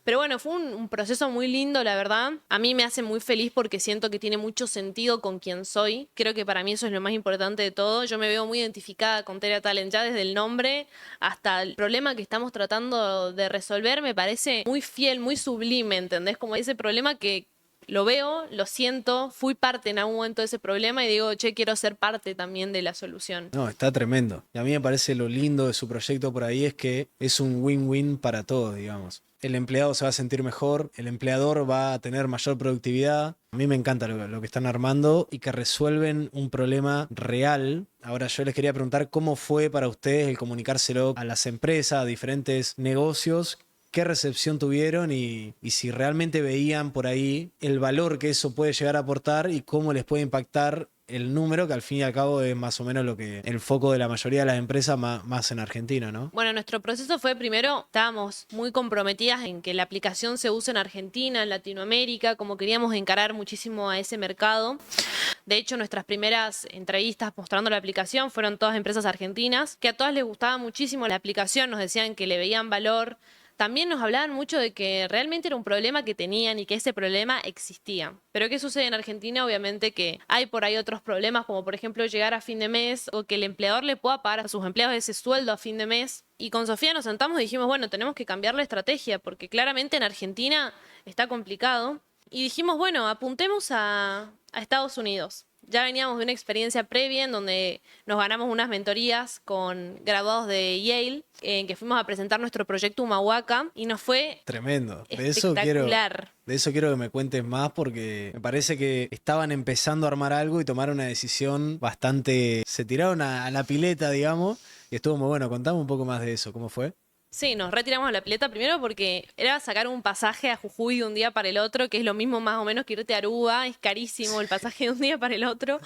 Pero bueno, fue un proceso muy lindo, la verdad. A mí me hace muy feliz porque siento que tiene mucho sentido con quien soy. Creo que para mí eso es lo más importante de todo. Yo me veo muy identificada con Tera Talent, ya desde el nombre hasta el problema que estamos tratando de resolver. Me parece muy fiel, muy sublime, ¿entendés? Como ese problema que lo veo, lo siento, fui parte en algún momento de ese problema y digo, che, quiero ser parte también de la solución. No, está tremendo. Y a mí me parece lo lindo de su proyecto por ahí es que es un win-win para todos, digamos. El empleado se va a sentir mejor, el empleador va a tener mayor productividad. A mí me encanta lo que están armando y que resuelven un problema real. Ahora yo les quería preguntar cómo fue para ustedes el comunicárselo a las empresas, a diferentes negocios. ¿Qué recepción tuvieron y si realmente veían por ahí el valor que eso puede llegar a aportar y cómo les puede impactar el número, que al fin y al cabo es más o menos lo que el foco de la mayoría de las empresas, más en Argentina, ¿no? Bueno, nuestro proceso fue primero, estábamos muy comprometidas en que la aplicación se use en Argentina, en Latinoamérica, como queríamos encarar muchísimo a ese mercado. De hecho, nuestras primeras entrevistas mostrando la aplicación fueron todas empresas argentinas, que a todas les gustaba muchísimo la aplicación, nos decían que le veían valor. También nos hablaban mucho de que realmente era un problema que tenían y que ese problema existía. Pero ¿qué sucede en Argentina? Obviamente que hay por ahí otros problemas, como por ejemplo llegar a fin de mes o que el empleador le pueda pagar a sus empleados ese sueldo a fin de mes. Y con Sofía nos sentamos y dijimos, bueno, tenemos que cambiar la estrategia porque claramente en Argentina está complicado. Y dijimos, bueno, apuntemos a Estados Unidos. Ya veníamos de una experiencia previa en donde nos ganamos unas mentorías con graduados de Yale, en que fuimos a presentar nuestro proyecto Humahuaca y nos fue Tremendo. espectacular. De eso quiero que me cuentes más porque me parece que estaban empezando a armar algo y tomaron una decisión bastante... Se tiraron a la pileta, digamos, y estuvo muy bueno. Contame un poco más de eso, ¿cómo fue? Sí, nos retiramos a la pileta primero porque era sacar un pasaje a Jujuy de un día para el otro, que es lo mismo más o menos que irte a Aruba, es carísimo el pasaje de un día para el otro.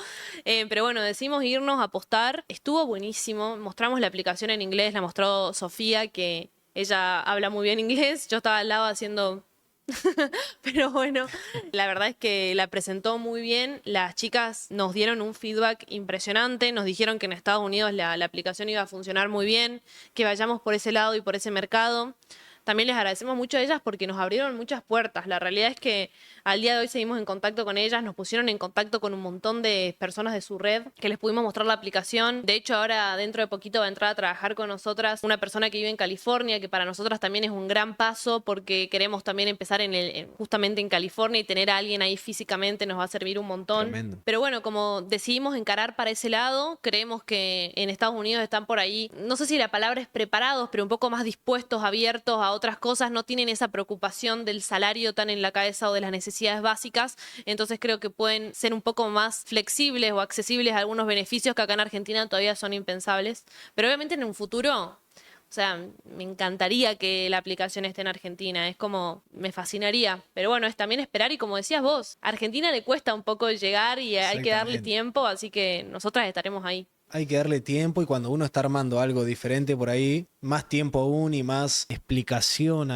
Pero bueno, decidimos irnos a apostar, estuvo buenísimo, mostramos la aplicación en inglés, la mostró Sofía, que ella habla muy bien inglés, yo estaba al lado haciendo... Pero bueno, la verdad es que la presentó muy bien. Las chicas nos dieron un feedback impresionante, nos dijeron que en Estados Unidos la aplicación iba a funcionar muy bien, que vayamos por ese lado y por ese mercado. También les agradecemos mucho a ellas porque nos abrieron muchas puertas. La realidad es que al día de hoy seguimos en contacto con ellas, nos pusieron en contacto con un montón de personas de su red que les pudimos mostrar la aplicación. De hecho, ahora dentro de poquito va a entrar a trabajar con nosotras una persona que vive en California, que para nosotras también es un gran paso porque queremos también empezar justamente en California y tener a alguien ahí físicamente nos va a servir un montón. Tremendo. Pero bueno, como decidimos encarar para ese lado, creemos que en Estados Unidos están por ahí, no sé si la palabra es preparados, pero un poco más dispuestos, abiertos a otras cosas, no tienen esa preocupación del salario tan en la cabeza o de las necesidades básicas, entonces creo que pueden ser un poco más flexibles o accesibles a algunos beneficios que acá en Argentina todavía son impensables, pero obviamente en un futuro... O sea, me encantaría que la aplicación esté en Argentina, es como, me fascinaría. Pero bueno, es también esperar y como decías vos, a Argentina le cuesta un poco llegar y hay que darle Exactamente. tiempo, así que nosotras estaremos ahí. Hay que darle tiempo y cuando uno está armando algo diferente por ahí, más tiempo aún y más explicación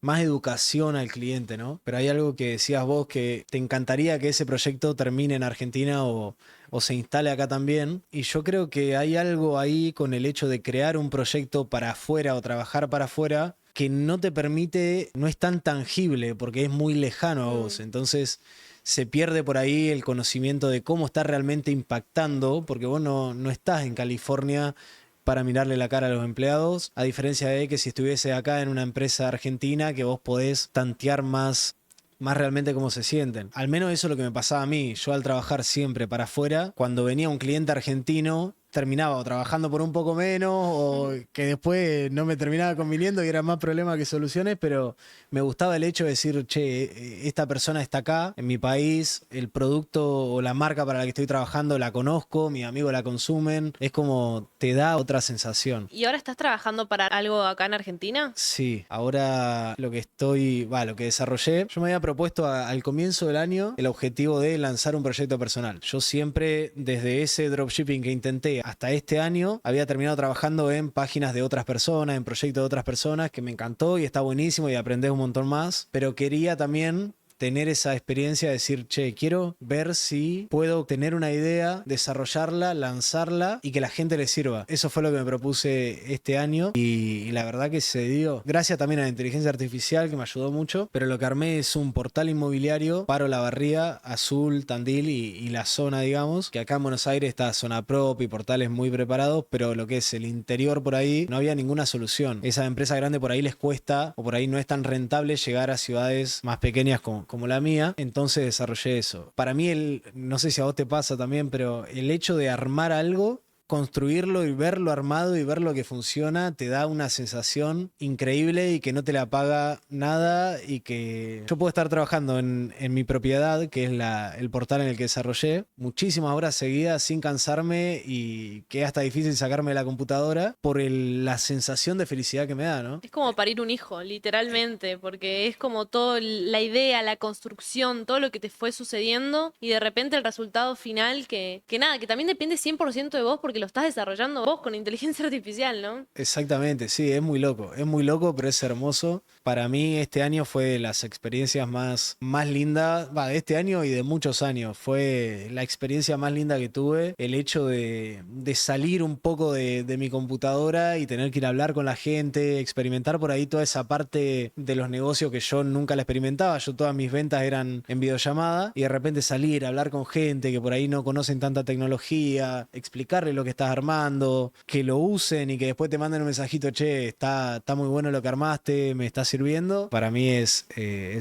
más educación al cliente, ¿no? Pero hay algo que decías vos que te encantaría que ese proyecto termine en Argentina o se instale acá también. Y yo creo que hay algo ahí con el hecho de crear un proyecto para afuera o trabajar para afuera que no te permite, no es tan tangible porque es muy lejano a vos. Entonces se pierde por ahí el conocimiento de cómo está realmente impactando, porque vos no estás en California para mirarle la cara a los empleados, a diferencia de que si estuviese acá en una empresa argentina que vos podés tantear más realmente cómo se sienten. Al menos eso es lo que me pasaba a mí. Yo al trabajar siempre para afuera, cuando venía un cliente argentino, terminaba o trabajando por un poco menos o que después no me terminaba conviniendo y era más problema que soluciones, pero me gustaba el hecho de decir, che, esta persona está acá, en mi país, el producto o la marca para la que estoy trabajando la conozco, mis amigos la consumen, es como te da otra sensación. ¿Y ahora estás trabajando para algo acá en Argentina? Sí, ahora lo que desarrollé, yo me había propuesto al comienzo del año el objetivo de lanzar un proyecto personal. Yo siempre, desde ese dropshipping que intenté hasta este año, había terminado trabajando en páginas de otras personas, en proyectos de otras personas, que me encantó y está buenísimo y aprendés un montón más, pero quería también tener esa experiencia de decir, che, quiero ver si puedo tener una idea, desarrollarla, lanzarla y que la gente le sirva. Eso fue lo que me propuse este año y la verdad que se dio. Gracias también a la inteligencia artificial que me ayudó mucho, pero lo que armé es un portal inmobiliario para Olavarría, Azul, Tandil y la zona, digamos, que acá en Buenos Aires está zona prop y portales muy preparados, pero lo que es el interior por ahí no había ninguna solución. Esa empresa grande por ahí les cuesta o por ahí no es tan rentable llegar a ciudades más pequeñas como la mía, entonces desarrollé eso. Para mí, no sé si a vos te pasa también, pero el hecho de armar algo, construirlo y verlo armado y ver lo que funciona, te da una sensación increíble y que no te la paga nada y que yo puedo estar trabajando en mi propiedad, que es el portal en el que desarrollé, muchísimas horas seguidas sin cansarme y que es hasta difícil sacarme de la computadora por la sensación de felicidad que me da, ¿no? Es como parir un hijo, literalmente, porque es como toda la idea, la construcción, todo lo que te fue sucediendo y de repente el resultado final que nada, que también depende 100% de vos porque lo estás desarrollando vos con inteligencia artificial, ¿no? Exactamente, sí, es muy loco, pero es hermoso. Para mí este año fue de las experiencias más lindas, de este año y de muchos años. Fue la experiencia más linda que tuve, el hecho de salir un poco de mi computadora y tener que ir a hablar con la gente, experimentar por ahí toda esa parte de los negocios que yo nunca la experimentaba. Yo todas mis ventas eran en videollamada y de repente salir a hablar con gente que por ahí no conocen tanta tecnología, explicarle lo que estás armando, que lo usen y que después te manden un mensajito, che, está muy bueno lo que armaste, me está sirviendo. Para mí es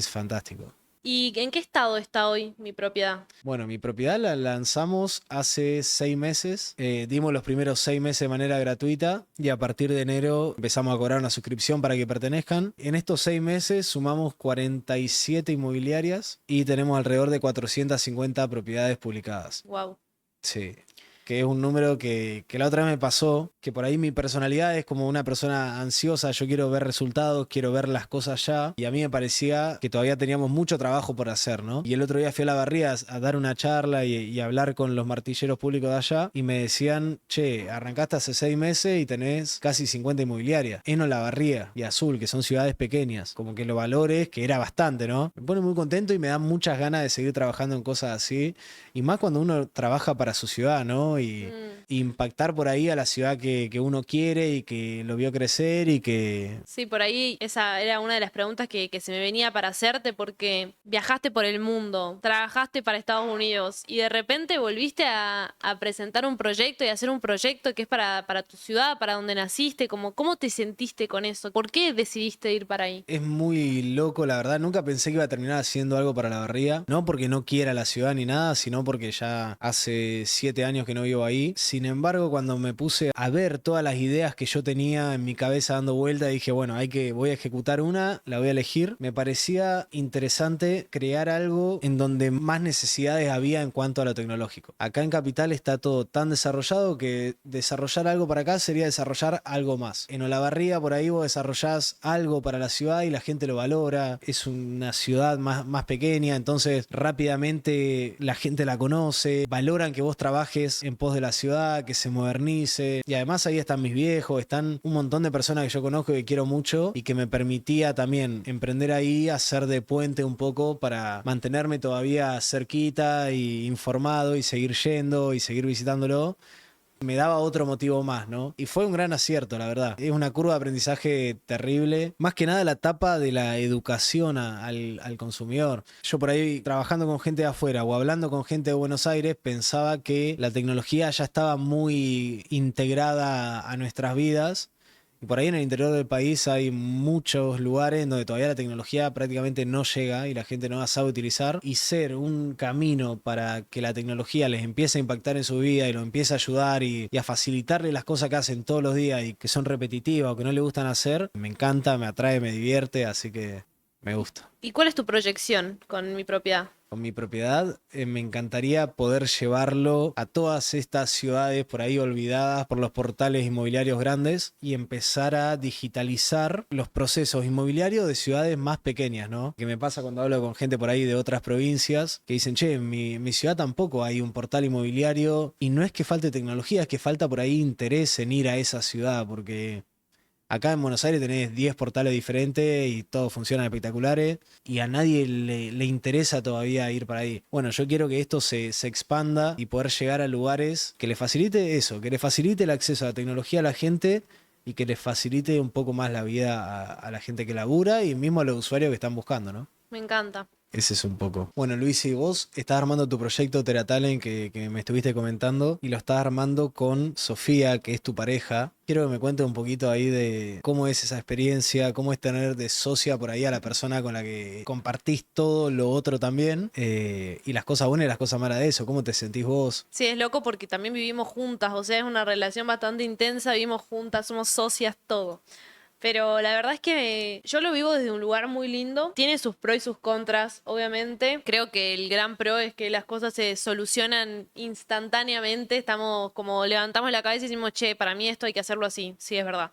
fantástico. ¿Y en qué estado está hoy mi propiedad? Bueno, mi propiedad la lanzamos hace 6 meses. Dimos los primeros 6 meses de manera gratuita y a partir de enero empezamos a cobrar una suscripción para que pertenezcan. En estos 6 meses sumamos 47 inmobiliarias y tenemos alrededor de 450 propiedades publicadas. Wow. Sí. Que es un número que la otra vez me pasó, que por ahí mi personalidad es como una persona ansiosa, yo quiero ver resultados, quiero ver las cosas ya, y a mí me parecía que todavía teníamos mucho trabajo por hacer, ¿no? Y el otro día fui a Olavarría a dar una charla y hablar con los martilleros públicos de allá, y me decían, che, arrancaste hace 6 meses y tenés casi 50 inmobiliarias, en Olavarría y Azul, que son ciudades pequeñas, como que lo valores, que era bastante, ¿no? Me pone muy contento y me da muchas ganas de seguir trabajando en cosas así, y más cuando uno trabaja para su ciudad, ¿no? Y impactar por ahí a la ciudad que uno quiere y que lo vio crecer y que... Sí, por ahí esa era una de las preguntas que se me venía para hacerte porque viajaste por el mundo, trabajaste para Estados Unidos y de repente volviste a presentar un proyecto y hacer un proyecto que es para tu ciudad, para donde naciste, como, ¿cómo te sentiste con eso? ¿Por qué decidiste ir para ahí? Es muy loco, la verdad. Nunca pensé que iba a terminar haciendo algo para Olavarría. No porque no quiera la ciudad ni nada, sino porque ya hace 7 años que no vivo ahí. Sin embargo, cuando me puse a ver todas las ideas que yo tenía en mi cabeza dando vuelta, dije, bueno, voy a ejecutar una, la voy a elegir. Me parecía interesante crear algo en donde más necesidades había en cuanto a lo tecnológico. Acá en Capital está todo tan desarrollado que desarrollar algo para acá sería desarrollar algo más. En Olavarría, por ahí vos desarrollás algo para la ciudad y la gente lo valora. Es una ciudad más pequeña, entonces rápidamente la gente la conoce, valoran que vos trabajes en pos de la ciudad, que se modernice. Y además ahí están mis viejos, están un montón de personas que yo conozco y que quiero mucho y que me permitía también emprender ahí, hacer de puente un poco para mantenerme todavía cerquita y informado y seguir yendo y seguir visitándolo. Me daba otro motivo más, ¿no? Y fue un gran acierto, la verdad. Es una curva de aprendizaje terrible. Más que nada la etapa de la educación al consumidor. Yo por ahí, trabajando con gente de afuera o hablando con gente de Buenos Aires, pensaba que la tecnología ya estaba muy integrada a nuestras vidas. Y por ahí en el interior del país hay muchos lugares donde todavía la tecnología prácticamente no llega y la gente no la sabe utilizar. Y ser un camino para que la tecnología les empiece a impactar en su vida y lo empiece a ayudar y a facilitarle las cosas que hacen todos los días y que son repetitivas o que no le gustan hacer, me encanta, me atrae, me divierte, así que me gusta. ¿Y cuál es tu proyección con mi propiedad? Con mi propiedad, me encantaría poder llevarlo a todas estas ciudades por ahí olvidadas por los portales inmobiliarios grandes y empezar a digitalizar los procesos inmobiliarios de ciudades más pequeñas, ¿no? Que me pasa cuando hablo con gente por ahí de otras provincias que dicen, che, en mi ciudad tampoco hay un portal inmobiliario y no es que falte tecnología, es que falta por ahí interés en ir a esa ciudad porque... Acá en Buenos Aires tenés 10 portales diferentes y todos funcionan espectaculares y a nadie le interesa todavía ir para ahí. Bueno, yo quiero que esto se expanda y poder llegar a lugares que le facilite eso, que le facilite el acceso a la tecnología a la gente y que les facilite un poco más la vida a la gente que labura y mismo a los usuarios que están buscando, ¿no? Me encanta. Ese es un poco. Bueno, Luis, y vos estás armando tu proyecto TeraTalent que me estuviste comentando y lo estás armando con Sofía, que es tu pareja. Quiero que me cuentes un poquito ahí de cómo es esa experiencia, cómo es tener de socia por ahí a la persona con la que compartís todo lo otro también y las cosas buenas y las cosas malas de eso. ¿Cómo te sentís vos? Sí, es loco porque también vivimos juntas, o sea, es una relación bastante intensa, vivimos juntas, somos socias, todo. Pero la verdad es que yo lo vivo desde un lugar muy lindo. Tiene sus pros y sus contras, obviamente. Creo que el gran pro es que las cosas se solucionan instantáneamente. Estamos como levantamos la cabeza y decimos, che, para mí esto hay que hacerlo así. Sí, es verdad.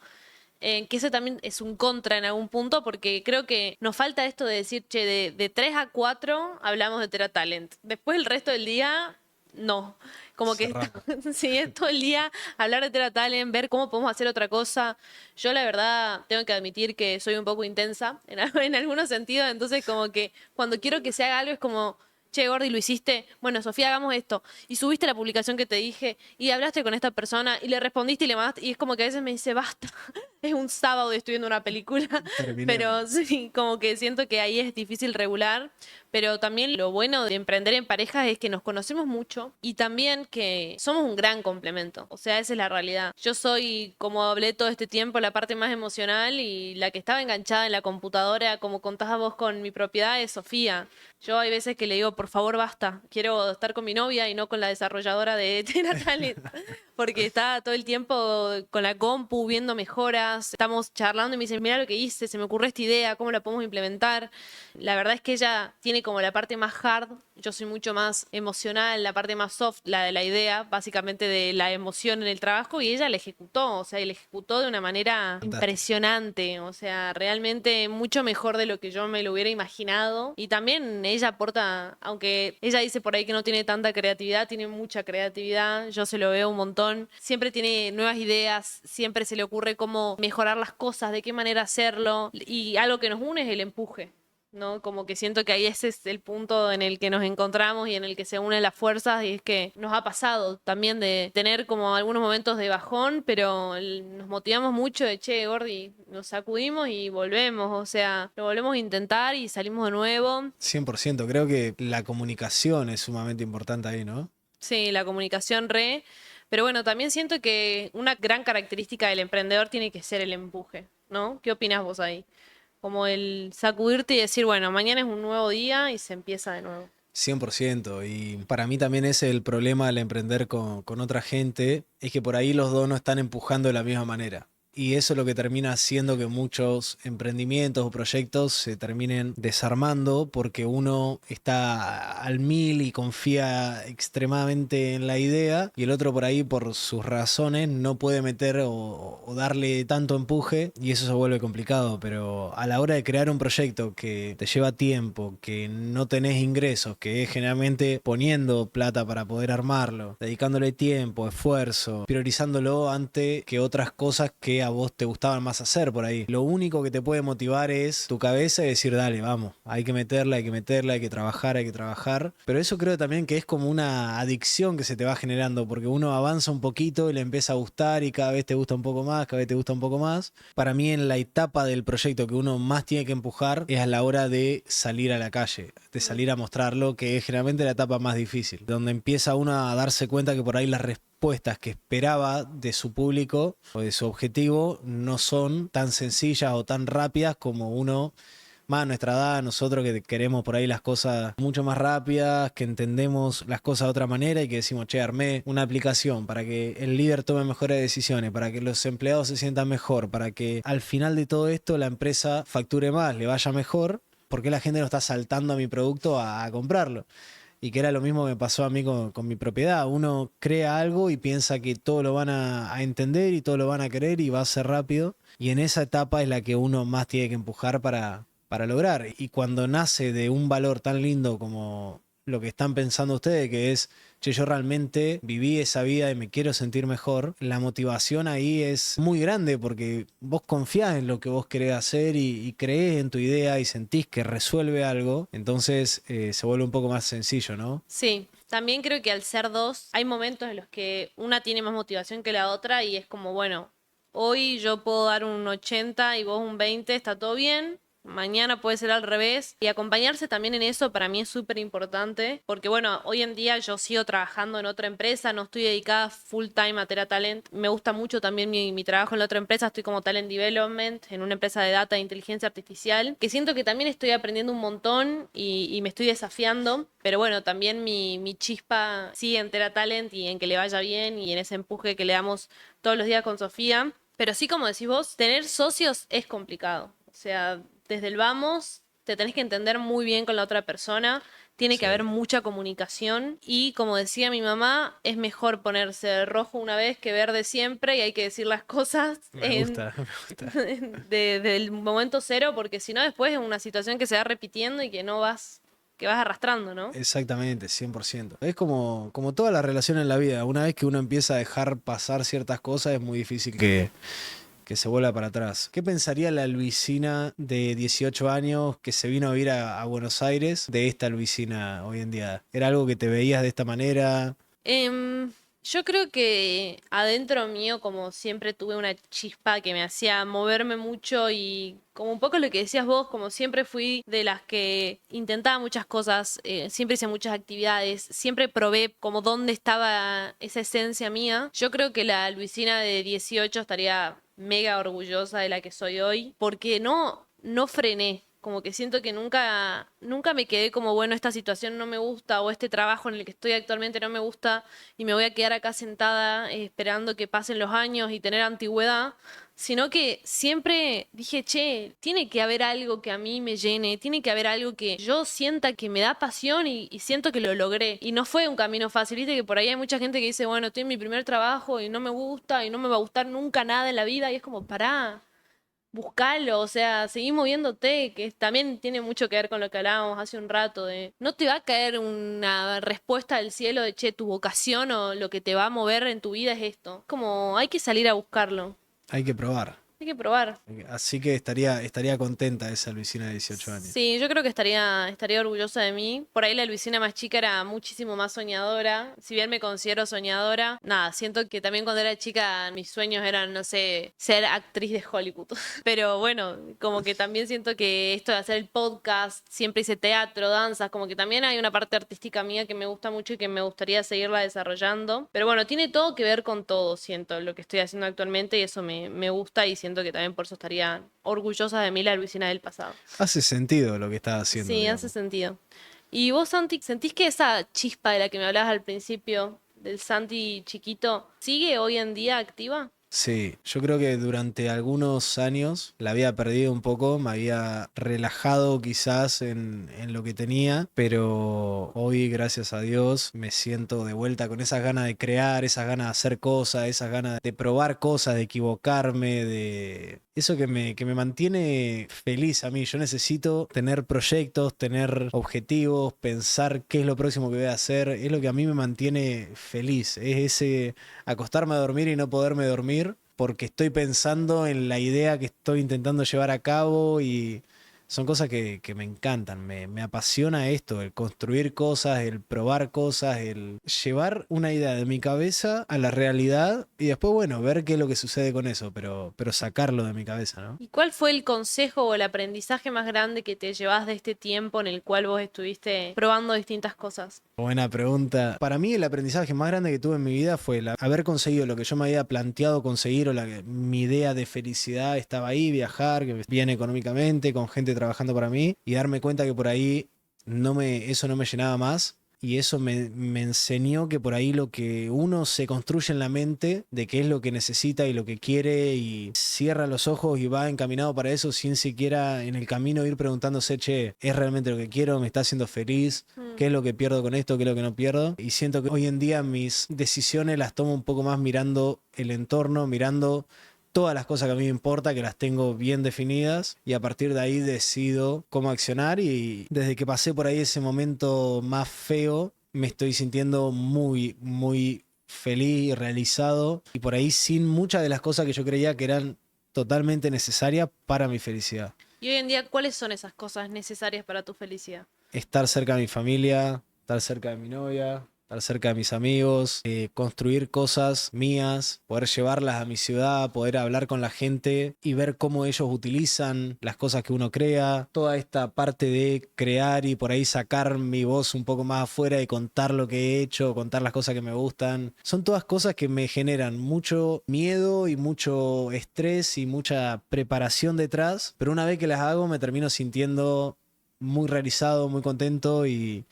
Que ese también es un contra en algún punto porque creo que nos falta esto de decir, che, de 3 a 4 hablamos de TeraTalent. Después el resto del día, no. Como que Cerramos. sí, es todo el día hablar de TeraTalent, ver cómo podemos hacer otra cosa. Yo la verdad tengo que admitir que soy un poco intensa en algunos sentidos, entonces como que cuando quiero que se haga algo es como, che, Gordi, lo hiciste, bueno, Sofía, hagamos esto. Y subiste la publicación que te dije y hablaste con esta persona y le respondiste y le mandaste y es como que a veces me dice, basta, es un sábado y estoy viendo una película, Terminemos. pero sí, como que siento que ahí es difícil regular. Pero también lo bueno de emprender en pareja es que nos conocemos mucho y también que somos un gran complemento. O sea, esa es la realidad. Yo soy, como hablé todo este tiempo, la parte más emocional y la que estaba enganchada en la computadora, como contabas vos con mi propiedad, es Sofía. Yo hay veces que le digo, por favor, basta. Quiero estar con mi novia y no con la desarrolladora de TeraTalent. Porque está todo el tiempo con la compu viendo mejoras. Estamos charlando y me dice, mira lo que hice, se me ocurrió esta idea, ¿cómo la podemos implementar? La verdad es que ella tiene como la parte más hard, yo soy mucho más emocional, la parte más soft, la de la idea, básicamente de la emoción en el trabajo, y ella la ejecutó, o sea, y la ejecutó de una manera Fantástico. impresionante, o sea, realmente mucho mejor de lo que yo me lo hubiera imaginado. Y también ella aporta, aunque ella dice por ahí que no tiene tanta creatividad, tiene mucha creatividad, yo se lo veo un montón, siempre tiene nuevas ideas, siempre se le ocurre cómo mejorar las cosas, de qué manera hacerlo, y algo que nos une es el empuje. ¿No? Como que siento que ahí ese es el punto en el que nos encontramos y en el que se unen las fuerzas y es que nos ha pasado también de tener como algunos momentos de bajón, pero nos motivamos mucho de, che, Gordi, nos sacudimos y volvemos, o sea, lo volvemos a intentar y salimos de nuevo. 100%. Creo que la comunicación es sumamente importante ahí, ¿no? Sí, la comunicación re, pero bueno, también siento que una gran característica del emprendedor tiene que ser el empuje, ¿no? ¿Qué opinas vos ahí? Como el sacudirte y decir, bueno, mañana es un nuevo día y se empieza de nuevo. 100%. Y para mí también ese es el problema al emprender con otra gente, es que por ahí los dos no están empujando de la misma manera. Y eso es lo que termina haciendo que muchos emprendimientos o proyectos se terminen desarmando porque uno está al mil y confía extremadamente en la idea y el otro por ahí por sus razones no puede meter o darle tanto empuje y eso se vuelve complicado. Pero a la hora de crear un proyecto que te lleva tiempo, que no tenés ingresos, que es generalmente poniendo plata para poder armarlo, dedicándole tiempo, esfuerzo, priorizándolo ante que otras cosas que a vos te gustaban más hacer por ahí. Lo único que te puede motivar es tu cabeza y decir, dale, vamos, hay que meterla, hay que meterla, hay que trabajar, hay que trabajar. Pero eso creo también que es como una adicción que se te va generando, porque uno avanza un poquito y le empieza a gustar y cada vez te gusta un poco más, cada vez te gusta un poco más. Para mí en la etapa del proyecto que uno más tiene que empujar es a la hora de salir a la calle, de salir a mostrarlo, que es generalmente la etapa más difícil, donde empieza uno a darse cuenta que por ahí respuestas que esperaba de su público o de su objetivo no son tan sencillas o tan rápidas como uno, más a nuestra edad, nosotros que queremos por ahí las cosas mucho más rápidas, que entendemos las cosas de otra manera y que decimos, che, armé una aplicación para que el líder tome mejores decisiones, para que los empleados se sientan mejor, para que al final de todo esto la empresa facture más, le vaya mejor. ¿Por qué la gente no está saltando a mi producto a comprarlo? Y que era lo mismo que me pasó a mí con mi propiedad. Uno crea algo y piensa que todo lo van a entender y todo lo van a querer y va a ser rápido. Y en esa etapa es la que uno más tiene que empujar para lograr. Y cuando nace de un valor tan lindo como lo que están pensando ustedes, que es, che, yo realmente viví esa vida y me quiero sentir mejor, la motivación ahí es muy grande porque vos confiás en lo que vos querés hacer y creés en tu idea y sentís que resuelve algo, entonces se vuelve un poco más sencillo, ¿no? Sí, también creo que al ser dos, hay momentos en los que una tiene más motivación que la otra y es como, bueno, hoy yo puedo dar un 80 y vos un 20, está todo bien. Mañana puede ser al revés. Y acompañarse también en eso para mí es súper importante. Porque bueno, hoy en día yo sigo trabajando en otra empresa, no estoy dedicada full time a Tera Talent. Me gusta mucho también mi trabajo en la otra empresa. Estoy como Talent Development en una empresa de data e inteligencia artificial. Que siento que también estoy aprendiendo un montón y me estoy desafiando. Pero bueno, también mi chispa sigue en Tera Talent y en que le vaya bien y en ese empuje que le damos todos los días con Sofía. Pero sí, como decís vos, tener socios es complicado. O sea, desde el vamos, te tenés que entender muy bien con la otra persona, tiene que Sí. haber mucha comunicación y como decía mi mamá, es mejor ponerse rojo una vez que verde siempre y hay que decir las cosas Me gusta, me gusta. desde el momento cero porque si no después es una situación que se va repitiendo y que no vas, que vas arrastrando, ¿no? Exactamente, 100%. Es como toda la relación en la vida. Una vez que uno empieza a dejar pasar ciertas cosas, es muy difícil que se vuelva para atrás. ¿Qué pensaría la Luisina de 18 años que se vino a vivir a Buenos Aires de esta Luisina hoy en día? ¿Era algo que te veías de esta manera? Yo creo que adentro mío, como siempre, tuve una chispa que me hacía moverme mucho y como un poco lo que decías vos, como siempre fui de las que intentaba muchas cosas, siempre hice muchas actividades, siempre probé como dónde estaba esa esencia mía. Yo creo que la Luisina de 18 estaría mega orgullosa de la que soy hoy, porque no frené. Como que siento que nunca me quedé como, bueno, esta situación no me gusta o este trabajo en el que estoy actualmente no me gusta y me voy a quedar acá sentada esperando que pasen los años y tener antigüedad, sino que siempre dije, che, tiene que haber algo que a mí me llene, tiene que haber algo que yo sienta que me da pasión y siento que lo logré. Y no fue un camino fácil, viste que por ahí hay mucha gente que dice, bueno, estoy en mi primer trabajo y no me gusta y no me va a gustar nunca nada en la vida y es como, pará. Buscalo, o sea, seguí moviéndote, que también tiene mucho que ver con lo que hablábamos hace un rato, de no te va a caer una respuesta del cielo de, che, tu vocación o lo que te va a mover en tu vida es esto. Como hay que salir a buscarlo, Hay que probar. hay que probar. Así que estaría contenta esa Luisina de 18 años. Sí, yo creo que estaría orgullosa de mí. Por ahí la Luisina más chica era muchísimo más soñadora. Si bien me considero soñadora, nada, siento que también cuando era chica mis sueños eran, no sé, ser actriz de Hollywood. Pero bueno, como que también siento que esto de hacer el podcast, siempre hice teatro, danzas, como que también hay una parte artística mía que me gusta mucho y que me gustaría seguirla desarrollando. Pero bueno, tiene todo que ver con todo, siento, lo que estoy haciendo actualmente y eso me gusta y siento que también por eso estaría orgullosa de mí la Luisina del pasado. Hace sentido lo que estás haciendo, Sí, hace digamos. sentido. ¿Y vos, Santi, sentís que esa chispa de la que me hablabas al principio, del Santi chiquito, sigue hoy en día activa? Sí, yo creo que durante algunos años la había perdido un poco, me había relajado quizás en lo que tenía, pero hoy, gracias a Dios, me siento de vuelta con esas ganas de crear, esas ganas de hacer cosas, esas ganas de probar cosas, de equivocarme, de... Eso que me mantiene feliz a mí. Yo necesito tener proyectos, tener objetivos, pensar qué es lo próximo que voy a hacer. Es lo que a mí me mantiene feliz. Es ese acostarme a dormir y no poderme dormir porque estoy pensando en la idea que estoy intentando llevar a cabo y Son cosas que me encantan, me apasiona esto, el construir cosas, el probar cosas, el llevar una idea de mi cabeza a la realidad y después, bueno, ver qué es lo que sucede con eso, pero sacarlo de mi cabeza, ¿no? ¿Y cuál fue el consejo o el aprendizaje más grande que te llevas de este tiempo en el cual vos estuviste probando distintas cosas? Buena pregunta. Para mí el aprendizaje más grande que tuve en mi vida fue haber conseguido lo que yo me había planteado conseguir o mi idea de felicidad estaba ahí, viajar, que bien económicamente, con gente trabajando para mí y darme cuenta que por ahí eso no me llenaba más. Y eso me enseñó que por ahí lo que uno se construye en la mente de qué es lo que necesita y lo que quiere y cierra los ojos y va encaminado para eso sin siquiera en el camino ir preguntándose, che, ¿es realmente lo que quiero? ¿Me está haciendo feliz? ¿Qué es lo que pierdo con esto? ¿Qué es lo que no pierdo? Y siento que hoy en día mis decisiones las tomo un poco más mirando el entorno, mirando todas las cosas que a mí me importa, que las tengo bien definidas y a partir de ahí decido cómo accionar y desde que pasé por ahí ese momento más feo, me estoy sintiendo muy, muy feliz y realizado y por ahí sin muchas de las cosas que yo creía que eran totalmente necesarias para mi felicidad. Y hoy en día, ¿cuáles son esas cosas necesarias para tu felicidad? Estar cerca de mi familia, estar cerca de mi novia, estar cerca de mis amigos, construir cosas mías, poder llevarlas a mi ciudad, poder hablar con la gente y ver cómo ellos utilizan las cosas que uno crea. Toda esta parte de crear y por ahí sacar mi voz un poco más afuera y contar lo que he hecho, contar las cosas que me gustan. Son todas cosas que me generan mucho miedo y mucho estrés y mucha preparación detrás, pero una vez que las hago me termino sintiendo muy realizado, muy contento y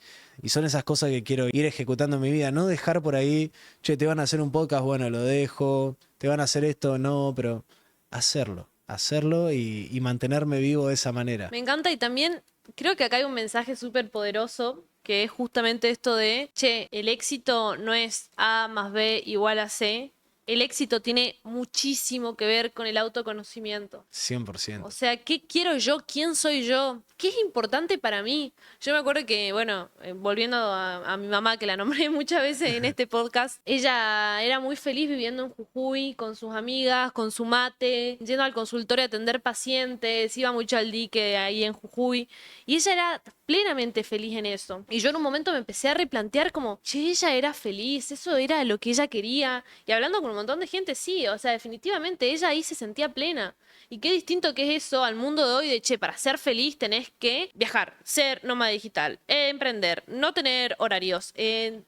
son esas cosas que quiero ir ejecutando en mi vida. No dejar por ahí, che, te van a hacer un podcast, bueno, lo dejo, te van a hacer esto, no, pero hacerlo y mantenerme vivo de esa manera. Me encanta y también creo que acá hay un mensaje súper poderoso que es justamente esto de, che, el éxito no es A más B igual a C. El éxito tiene muchísimo que ver con el autoconocimiento. 100%. O sea, ¿qué quiero yo? ¿Quién soy yo? ¿Qué es importante para mí? Yo me acuerdo que, bueno, volviendo a mi mamá, que la nombré muchas veces en este podcast, ella era muy feliz viviendo en Jujuy, con sus amigas, con su mate, yendo al consultorio a atender pacientes, iba mucho al dique ahí en Jujuy, y ella era plenamente feliz en eso. Y yo en un momento me empecé a replantear como, che, ella era feliz, eso era lo que ella quería. Y hablando con un montón de gente, sí, o sea, definitivamente ella ahí se sentía plena. Y qué distinto que es eso al mundo de hoy de, che, para ser feliz tenés que viajar, ser nómada digital, emprender, no tener horarios,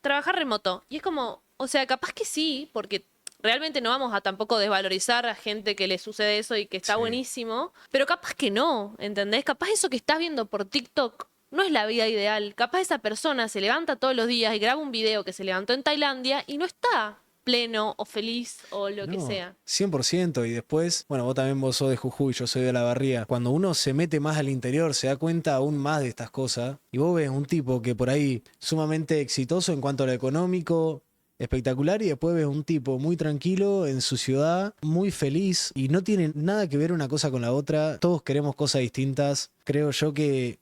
trabajar remoto. Y es como, o sea, capaz que sí, porque realmente no vamos a tampoco desvalorizar a gente que le sucede eso y que está Sí. buenísimo, pero capaz que no, ¿entendés? Capaz eso que estás viendo por TikTok no es la vida ideal. Capaz esa persona se levanta todos los días y graba un video que se levantó en Tailandia y no está pleno o feliz o lo que No, sea. 100%. Y después, bueno, vos sos de Jujuy, yo soy de La Barría. Cuando uno se mete más al interior, se da cuenta aún más de estas cosas. Y vos ves un tipo que por ahí sumamente exitoso en cuanto a lo económico, espectacular, y después ves un tipo muy tranquilo en su ciudad, muy feliz, y no tiene nada que ver una cosa con la otra. Todos queremos cosas distintas. Creo yo que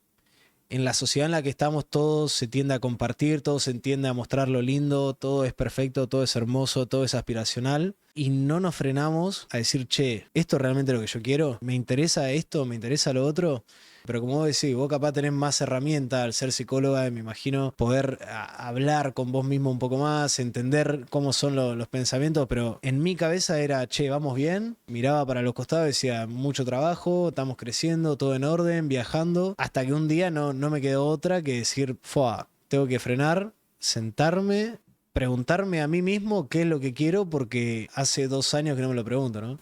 en la sociedad en la que estamos todos se tiende a compartir, todo se tiende a mostrar lo lindo, todo es perfecto, todo es hermoso, todo es aspiracional y no nos frenamos a decir, che, ¿esto es realmente lo que yo quiero? ¿Me interesa esto? ¿Me interesa lo otro? Pero como vos decís, vos capaz tenés más herramientas al ser psicóloga y me imagino poder hablar con vos mismo un poco más, entender cómo son los pensamientos, pero en mi cabeza era, che, vamos bien, miraba para los costados y decía, mucho trabajo, estamos creciendo, todo en orden, viajando, hasta que un día no me quedó otra que decir, fuá, tengo que frenar, sentarme, preguntarme a mí mismo qué es lo que quiero, porque hace 2 años que no me lo pregunto, ¿no?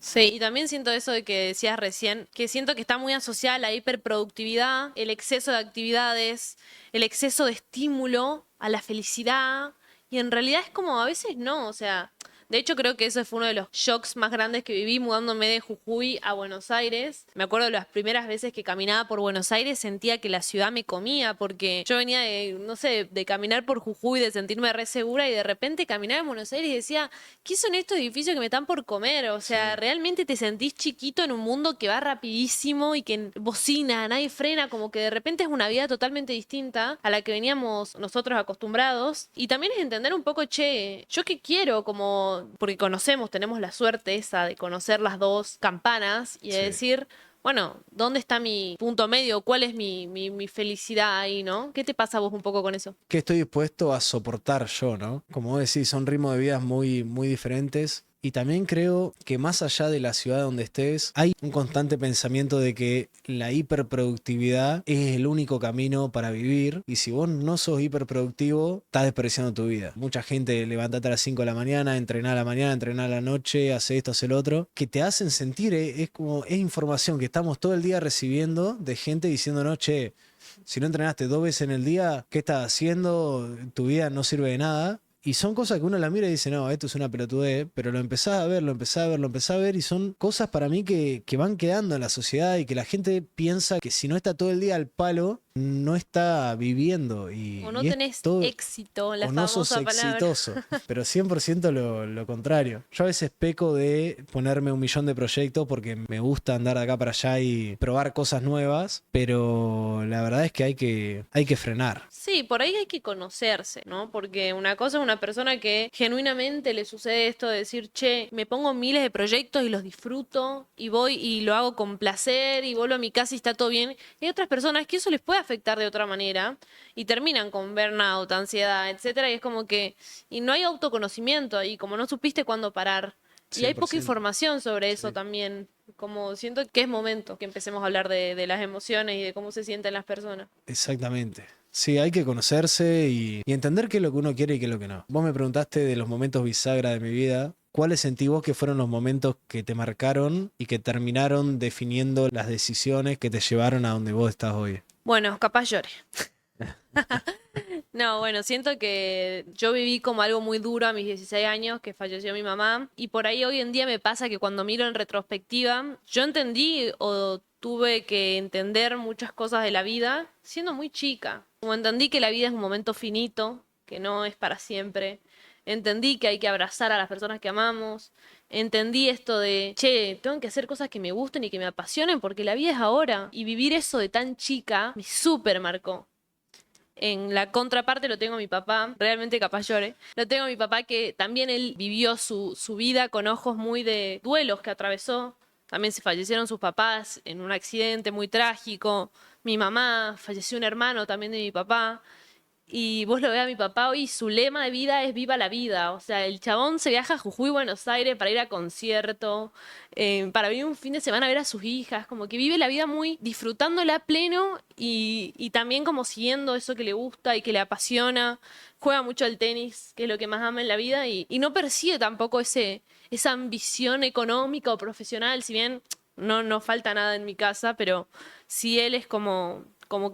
Sí, y también siento eso de que decías recién, que siento que está muy asociada a la hiperproductividad, el exceso de actividades, el exceso de estímulo, a la felicidad, y en realidad es como a veces no, o sea, de hecho creo que eso fue uno de los shocks más grandes que viví mudándome de Jujuy a Buenos Aires. Me acuerdo de las primeras veces que caminaba por Buenos Aires, sentía que la ciudad me comía, porque yo venía de, no sé, de caminar por Jujuy, de sentirme re segura, y de repente caminaba en Buenos Aires y decía, ¿qué son estos edificios que me están por comer? O sea, realmente te sentís chiquito en un mundo que va rapidísimo y que bocina, nadie frena, como que de repente es una vida totalmente distinta a la que veníamos nosotros acostumbrados. Y también es entender un poco, che, ¿yo qué quiero? Como, porque conocemos, tenemos la suerte esa de conocer las dos campanas y de Sí. decir, bueno, ¿dónde está mi punto medio? ¿Cuál es mi felicidad ahí, ¿no? ¿Qué te pasa a vos un poco con eso? ¿Qué estoy dispuesto a soportar yo, no? Como vos decís, son ritmos de vida muy, muy diferentes. Y también creo que más allá de la ciudad donde estés, hay un constante pensamiento de que la hiperproductividad es el único camino para vivir. Y si vos no sos hiperproductivo, estás desperdiciando tu vida. Mucha gente levantate a las 5 de la mañana, entrenar a la mañana, entrenar a la noche, hace esto, hace lo otro, que te hacen sentir, es como, es información que estamos todo el día recibiendo de gente diciéndonos, che, si no entrenaste 2 veces en el día, ¿qué estás haciendo? Tu vida no sirve de nada. Y son cosas que uno la mira y dice, no, esto es una pelotudez, pero lo empezás a ver, lo empezás a ver, lo empezás a ver, y son cosas para mí que van quedando en la sociedad y que la gente piensa que si no está todo el día al palo, no está viviendo. O no Y es tenés todo, éxito, la o no sos famosa palabra. exitoso, pero 100% lo contrario. Yo a veces peco de ponerme 1 millón de proyectos porque me gusta andar de acá para allá y probar cosas nuevas, pero la verdad es que hay que frenar. Sí, por ahí hay que conocerse, ¿no? Porque una cosa es una persona que genuinamente le sucede esto de decir, che, me pongo miles de proyectos y los disfruto y voy y lo hago con placer y vuelvo a mi casa y está todo bien. Y hay otras personas que eso les puede afectar de otra manera y terminan con burnout, ansiedad, etcétera, y es como que, y no hay autoconocimiento ahí, como no supiste cuándo parar. Y hay poca 100%. información sobre eso Sí. también. Como siento que es momento que empecemos a hablar de las emociones y de cómo se sienten las personas. Exactamente. Sí, hay que conocerse y entender qué es lo que uno quiere y qué es lo que no. Vos me preguntaste de los momentos bisagra de mi vida. ¿Cuáles sentí vos que fueron los momentos que te marcaron y que terminaron definiendo las decisiones que te llevaron a donde vos estás hoy? Bueno, capaz llore. No, bueno, siento que yo viví como algo muy duro a mis 16 años, que falleció mi mamá, y por ahí hoy en día me pasa que cuando miro en retrospectiva, yo entendí o tuve que entender muchas cosas de la vida siendo muy chica. Como entendí que la vida es un momento finito, que no es para siempre. Entendí que hay que abrazar a las personas que amamos. Entendí esto de, che, tengo que hacer cosas que me gusten y que me apasionen porque la vida es ahora. Y vivir eso de tan chica me súper marcó. En la contraparte lo tengo a mi papá, realmente capaz llore. Lo tengo a mi papá que también él vivió su vida con ojos muy de duelos que atravesó. También se fallecieron sus papás en un accidente muy trágico. Mi mamá, falleció un hermano también de mi papá. Y vos lo ves a mi papá hoy, su lema de vida es viva la vida. O sea, el chabón se viaja a Jujuy, Buenos Aires para ir a concierto, para venir un fin de semana a ver a sus hijas. Como que vive la vida muy disfrutándola a pleno y también como siguiendo eso que le gusta y que le apasiona. Juega mucho al tenis, que es lo que más ama en la vida, y no persigue tampoco esa ambición económica o profesional. Si bien no falta nada en mi casa, pero sí él es como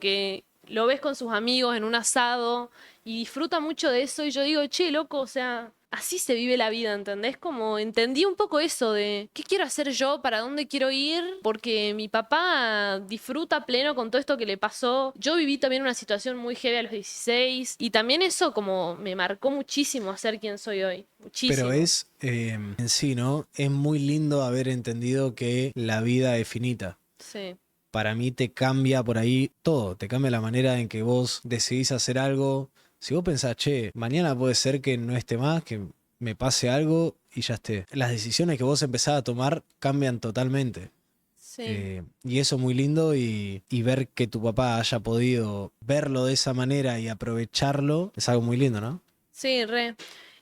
que lo ves con sus amigos en un asado y disfruta mucho de eso y yo digo, che, loco, o sea, así se vive la vida, ¿entendés? Como entendí un poco eso de qué quiero hacer yo, para dónde quiero ir, porque mi papá disfruta pleno con todo esto que le pasó. Yo viví también una situación muy heavy a los 16 y también eso como me marcó muchísimo a ser quien soy hoy, Pero muchísimo. es, en sí, ¿no? Es muy lindo haber entendido que la vida es finita. Sí, Para mí te cambia por ahí todo, te cambia la manera en que vos decidís hacer algo. Si vos pensás, che, mañana puede ser que no esté más, que me pase algo y ya esté. Las decisiones que vos empezás a tomar cambian totalmente. sí. Y eso es muy lindo y ver que tu papá haya podido verlo de esa manera y aprovecharlo es algo muy lindo, ¿no? Sí, re.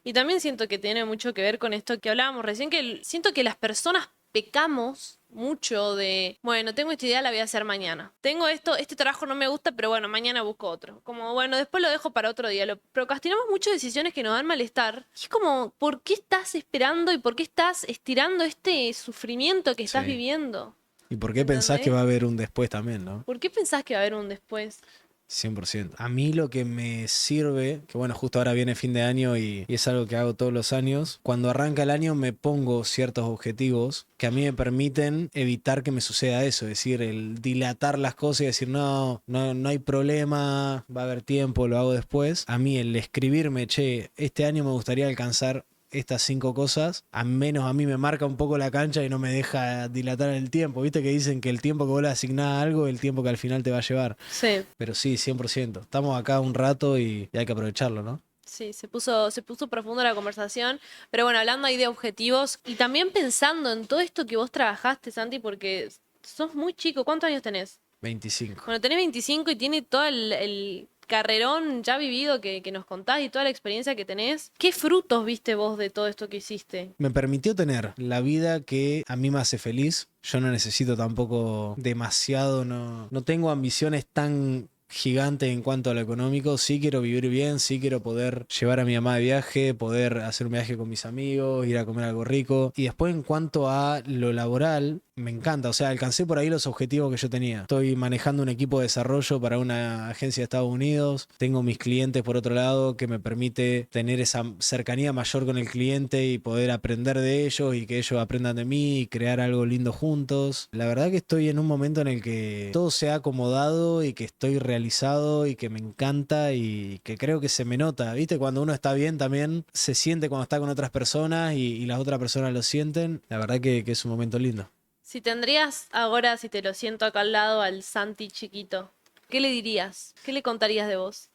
Y también siento que tiene mucho que ver con esto que hablábamos recién, que siento que las personas pecamos mucho de, bueno, tengo esta idea, la voy a hacer mañana. Tengo esto, este trabajo no me gusta, pero bueno, mañana busco otro. Como, bueno, después lo dejo para otro día. Lo procrastinamos mucho decisiones que nos dan malestar. Y es como, ¿por qué estás esperando y por qué estás estirando este sufrimiento que estás Sí. viviendo? ¿Y por qué pensás que ¿Entendés? va a haber un después también, no? ¿Por qué pensás que va a haber un después? 100%. A mí lo que me sirve, que bueno, justo ahora viene fin de año y es algo que hago todos los años, cuando arranca el año me pongo ciertos objetivos que a mí me permiten evitar que me suceda eso, es decir, el dilatar las cosas y decir, no hay problema, va a haber tiempo, lo hago después. A mí el escribirme, che, este año me gustaría alcanzar estas 5 cosas, al menos a mí me marca un poco la cancha y no me deja dilatar el tiempo. Viste que dicen que el tiempo que vos le asignás a algo es el tiempo que al final te va a llevar. Sí. Pero sí, 100%. Estamos acá un rato y hay que aprovecharlo, ¿no? Sí, se puso profunda la conversación, pero bueno, hablando ahí de objetivos y también pensando en todo esto que vos trabajaste, Santi, porque sos muy chico. ¿Cuántos años tenés? 25. Bueno, tenés 25 y tiene todo el carrerón ya vivido que nos contás y toda la experiencia que tenés. ¿Qué frutos viste vos de todo esto que hiciste? Me permitió tener la vida que a mí me hace feliz. Yo no necesito tampoco demasiado, no tengo ambiciones tan gigantes en cuanto a lo económico. Sí quiero vivir bien, sí quiero poder llevar a mi mamá de viaje, poder hacer un viaje con mis amigos, ir a comer algo rico. Y después en cuanto a lo laboral, me encanta, o sea, alcancé por ahí los objetivos que yo tenía. Estoy manejando un equipo de desarrollo para una agencia de Estados Unidos. Tengo mis clientes por otro lado que me permite tener esa cercanía mayor con el cliente y poder aprender de ellos y que ellos aprendan de mí y crear algo lindo juntos. La verdad que estoy en un momento en el que todo se ha acomodado y que estoy realizado y que me encanta y que creo que se me nota. ¿Viste? Cuando uno está bien también se siente cuando está con otras personas y las otras personas lo sienten. La verdad que es un momento lindo. Si tendrías ahora, si te lo siento acá al lado, al Santi chiquito, ¿qué le dirías? ¿Qué le contarías de vos?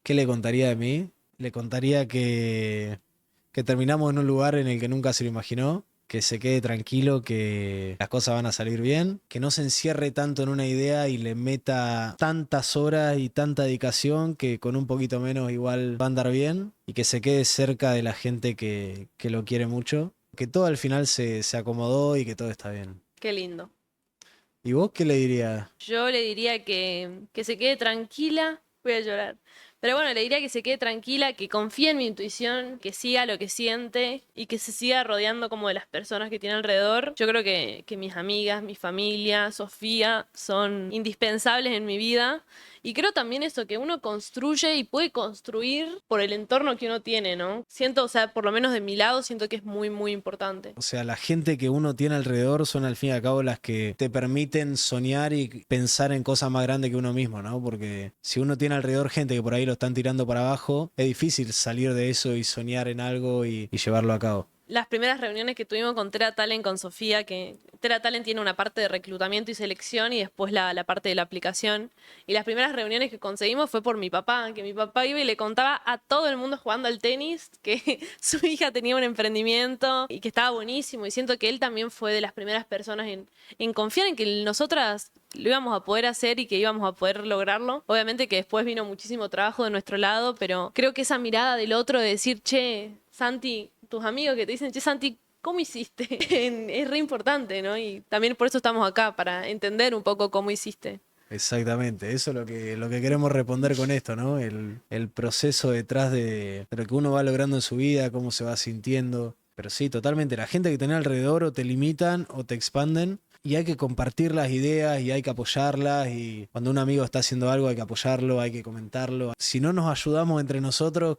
¿Qué le contaría de mí? Le contaría que terminamos en un lugar en el que nunca se lo imaginó, que se quede tranquilo, que las cosas van a salir bien, que no se encierre tanto en una idea y le meta tantas horas y tanta dedicación que con un poquito menos igual va a andar bien y que se quede cerca de la gente que lo quiere mucho, que todo al final se acomodó y que todo está bien. Qué lindo. ¿Y vos qué le dirías? Yo le diría que se quede tranquila. Voy a llorar. Pero bueno, le diría que se quede tranquila, que confíe en mi intuición, que siga lo que siente y que se siga rodeando como de las personas que tiene alrededor. Yo creo que mis amigas, mi familia, Sofía, son indispensables en mi vida. Y creo también eso, que uno construye y puede construir por el entorno que uno tiene, ¿no? Siento, o sea, por lo menos de mi lado, siento que es muy, muy importante. O sea, la gente que uno tiene alrededor son al fin y al cabo las que te permiten soñar y pensar en cosas más grandes que uno mismo, ¿no? Porque si uno tiene alrededor gente que por ahí lo están tirando para abajo, es difícil salir de eso y soñar en algo y llevarlo a cabo. Las primeras reuniones que tuvimos con Tera Talent, con Sofía, que Tera Talent tiene una parte de reclutamiento y selección y después la parte de la aplicación. Y las primeras reuniones que conseguimos fue por mi papá, que mi papá iba y le contaba a todo el mundo jugando al tenis que su hija tenía un emprendimiento y que estaba buenísimo. Y siento que él también fue de las primeras personas en confiar en que nosotras lo íbamos a poder hacer y que íbamos a poder lograrlo. Obviamente que después vino muchísimo trabajo de nuestro lado, pero creo que esa mirada del otro de decir, che, Santi, tus amigos que te dicen, che, Santi, ¿cómo hiciste? Es re importante, ¿no? Y también por eso estamos acá, para entender un poco cómo hiciste. Exactamente, eso es lo que queremos responder con esto, ¿no? El proceso detrás de lo que uno va logrando en su vida, cómo se va sintiendo. Pero sí, totalmente, la gente que tenés alrededor o te limitan o te expanden y hay que compartir las ideas y hay que apoyarlas y cuando un amigo está haciendo algo hay que apoyarlo, hay que comentarlo. Si no nos ayudamos entre nosotros,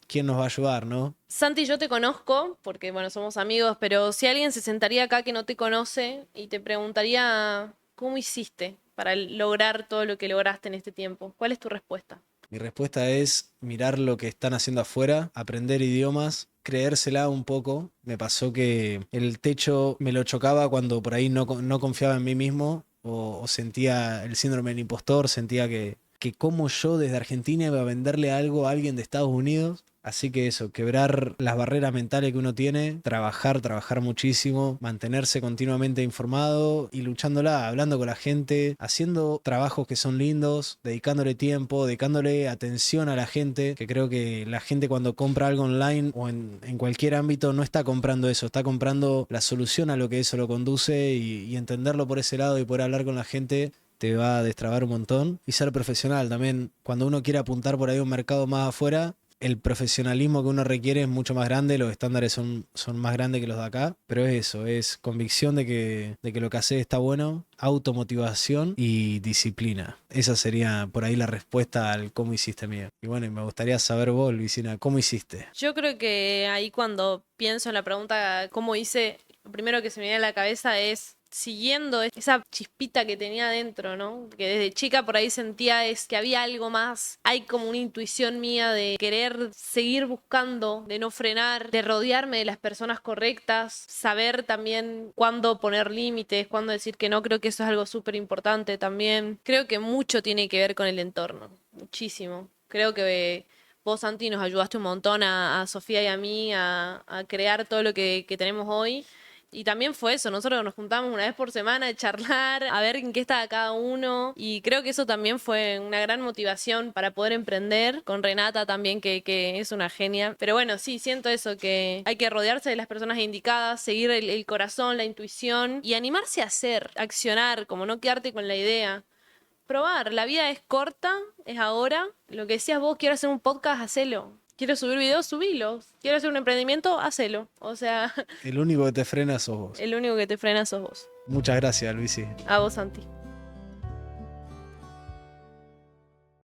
¿quién nos va a ayudar, no? Santi, yo te conozco, porque bueno, somos amigos, pero si alguien se sentaría acá que no te conoce y te preguntaría, ¿cómo hiciste para lograr todo lo que lograste en este tiempo? ¿Cuál es tu respuesta? Mi respuesta es mirar lo que están haciendo afuera, aprender idiomas, creérsela un poco. Me pasó que el techo me lo chocaba cuando por ahí no confiaba en mí mismo o sentía el síndrome del impostor, sentía que como yo desde Argentina iba a venderle algo a alguien de Estados Unidos. Así que eso, quebrar las barreras mentales que uno tiene, trabajar muchísimo, mantenerse continuamente informado y luchándola, hablando con la gente, haciendo trabajos que son lindos, dedicándole tiempo, dedicándole atención a la gente, que creo que la gente cuando compra algo online o en cualquier ámbito no está comprando eso, está comprando la solución a lo que eso lo conduce y entenderlo por ese lado y poder hablar con la gente te va a destrabar un montón y ser profesional también. Cuando uno quiere apuntar por ahí a un mercado más afuera, el profesionalismo que uno requiere es mucho más grande, los estándares son más grandes que los de acá, pero es eso, es convicción de que lo que haces está bueno, automotivación y disciplina. Esa sería por ahí la respuesta al cómo hiciste mío. Y bueno, y me gustaría saber vos, Luisina, ¿cómo hiciste? Yo creo que ahí cuando pienso en la pregunta, ¿cómo hice? Lo primero que se me viene a la cabeza es siguiendo esa chispita que tenía adentro, ¿no? Que desde chica por ahí sentía es que había algo más, hay como una intuición mía de querer seguir buscando, de no frenar, de rodearme de las personas correctas, saber también cuándo poner límites, cuándo decir que no, creo que eso es algo súper importante también. Creo que mucho tiene que ver con el entorno, muchísimo. Creo que vos, Santi, nos ayudaste un montón a Sofía y a mí a crear todo lo que tenemos hoy. Y también fue eso, nosotros nos juntamos una vez por semana a charlar, a ver en qué estaba cada uno. Y creo que eso también fue una gran motivación para poder emprender. Con Renata también, que es una genia. Pero bueno, sí, siento eso, que hay que rodearse de las personas indicadas, seguir el corazón, la intuición y animarse a hacer, accionar, como no quedarte con la idea. Probar, la vida es corta, es ahora. Lo que decías vos, quiero hacer un podcast, hacelo. Quiero subir videos, subilos. Quiero hacer un emprendimiento, hacelo. O sea, El único que te frena sos vos. el único que te frena sos vos. Muchas gracias, Luisi. A vos, Santi.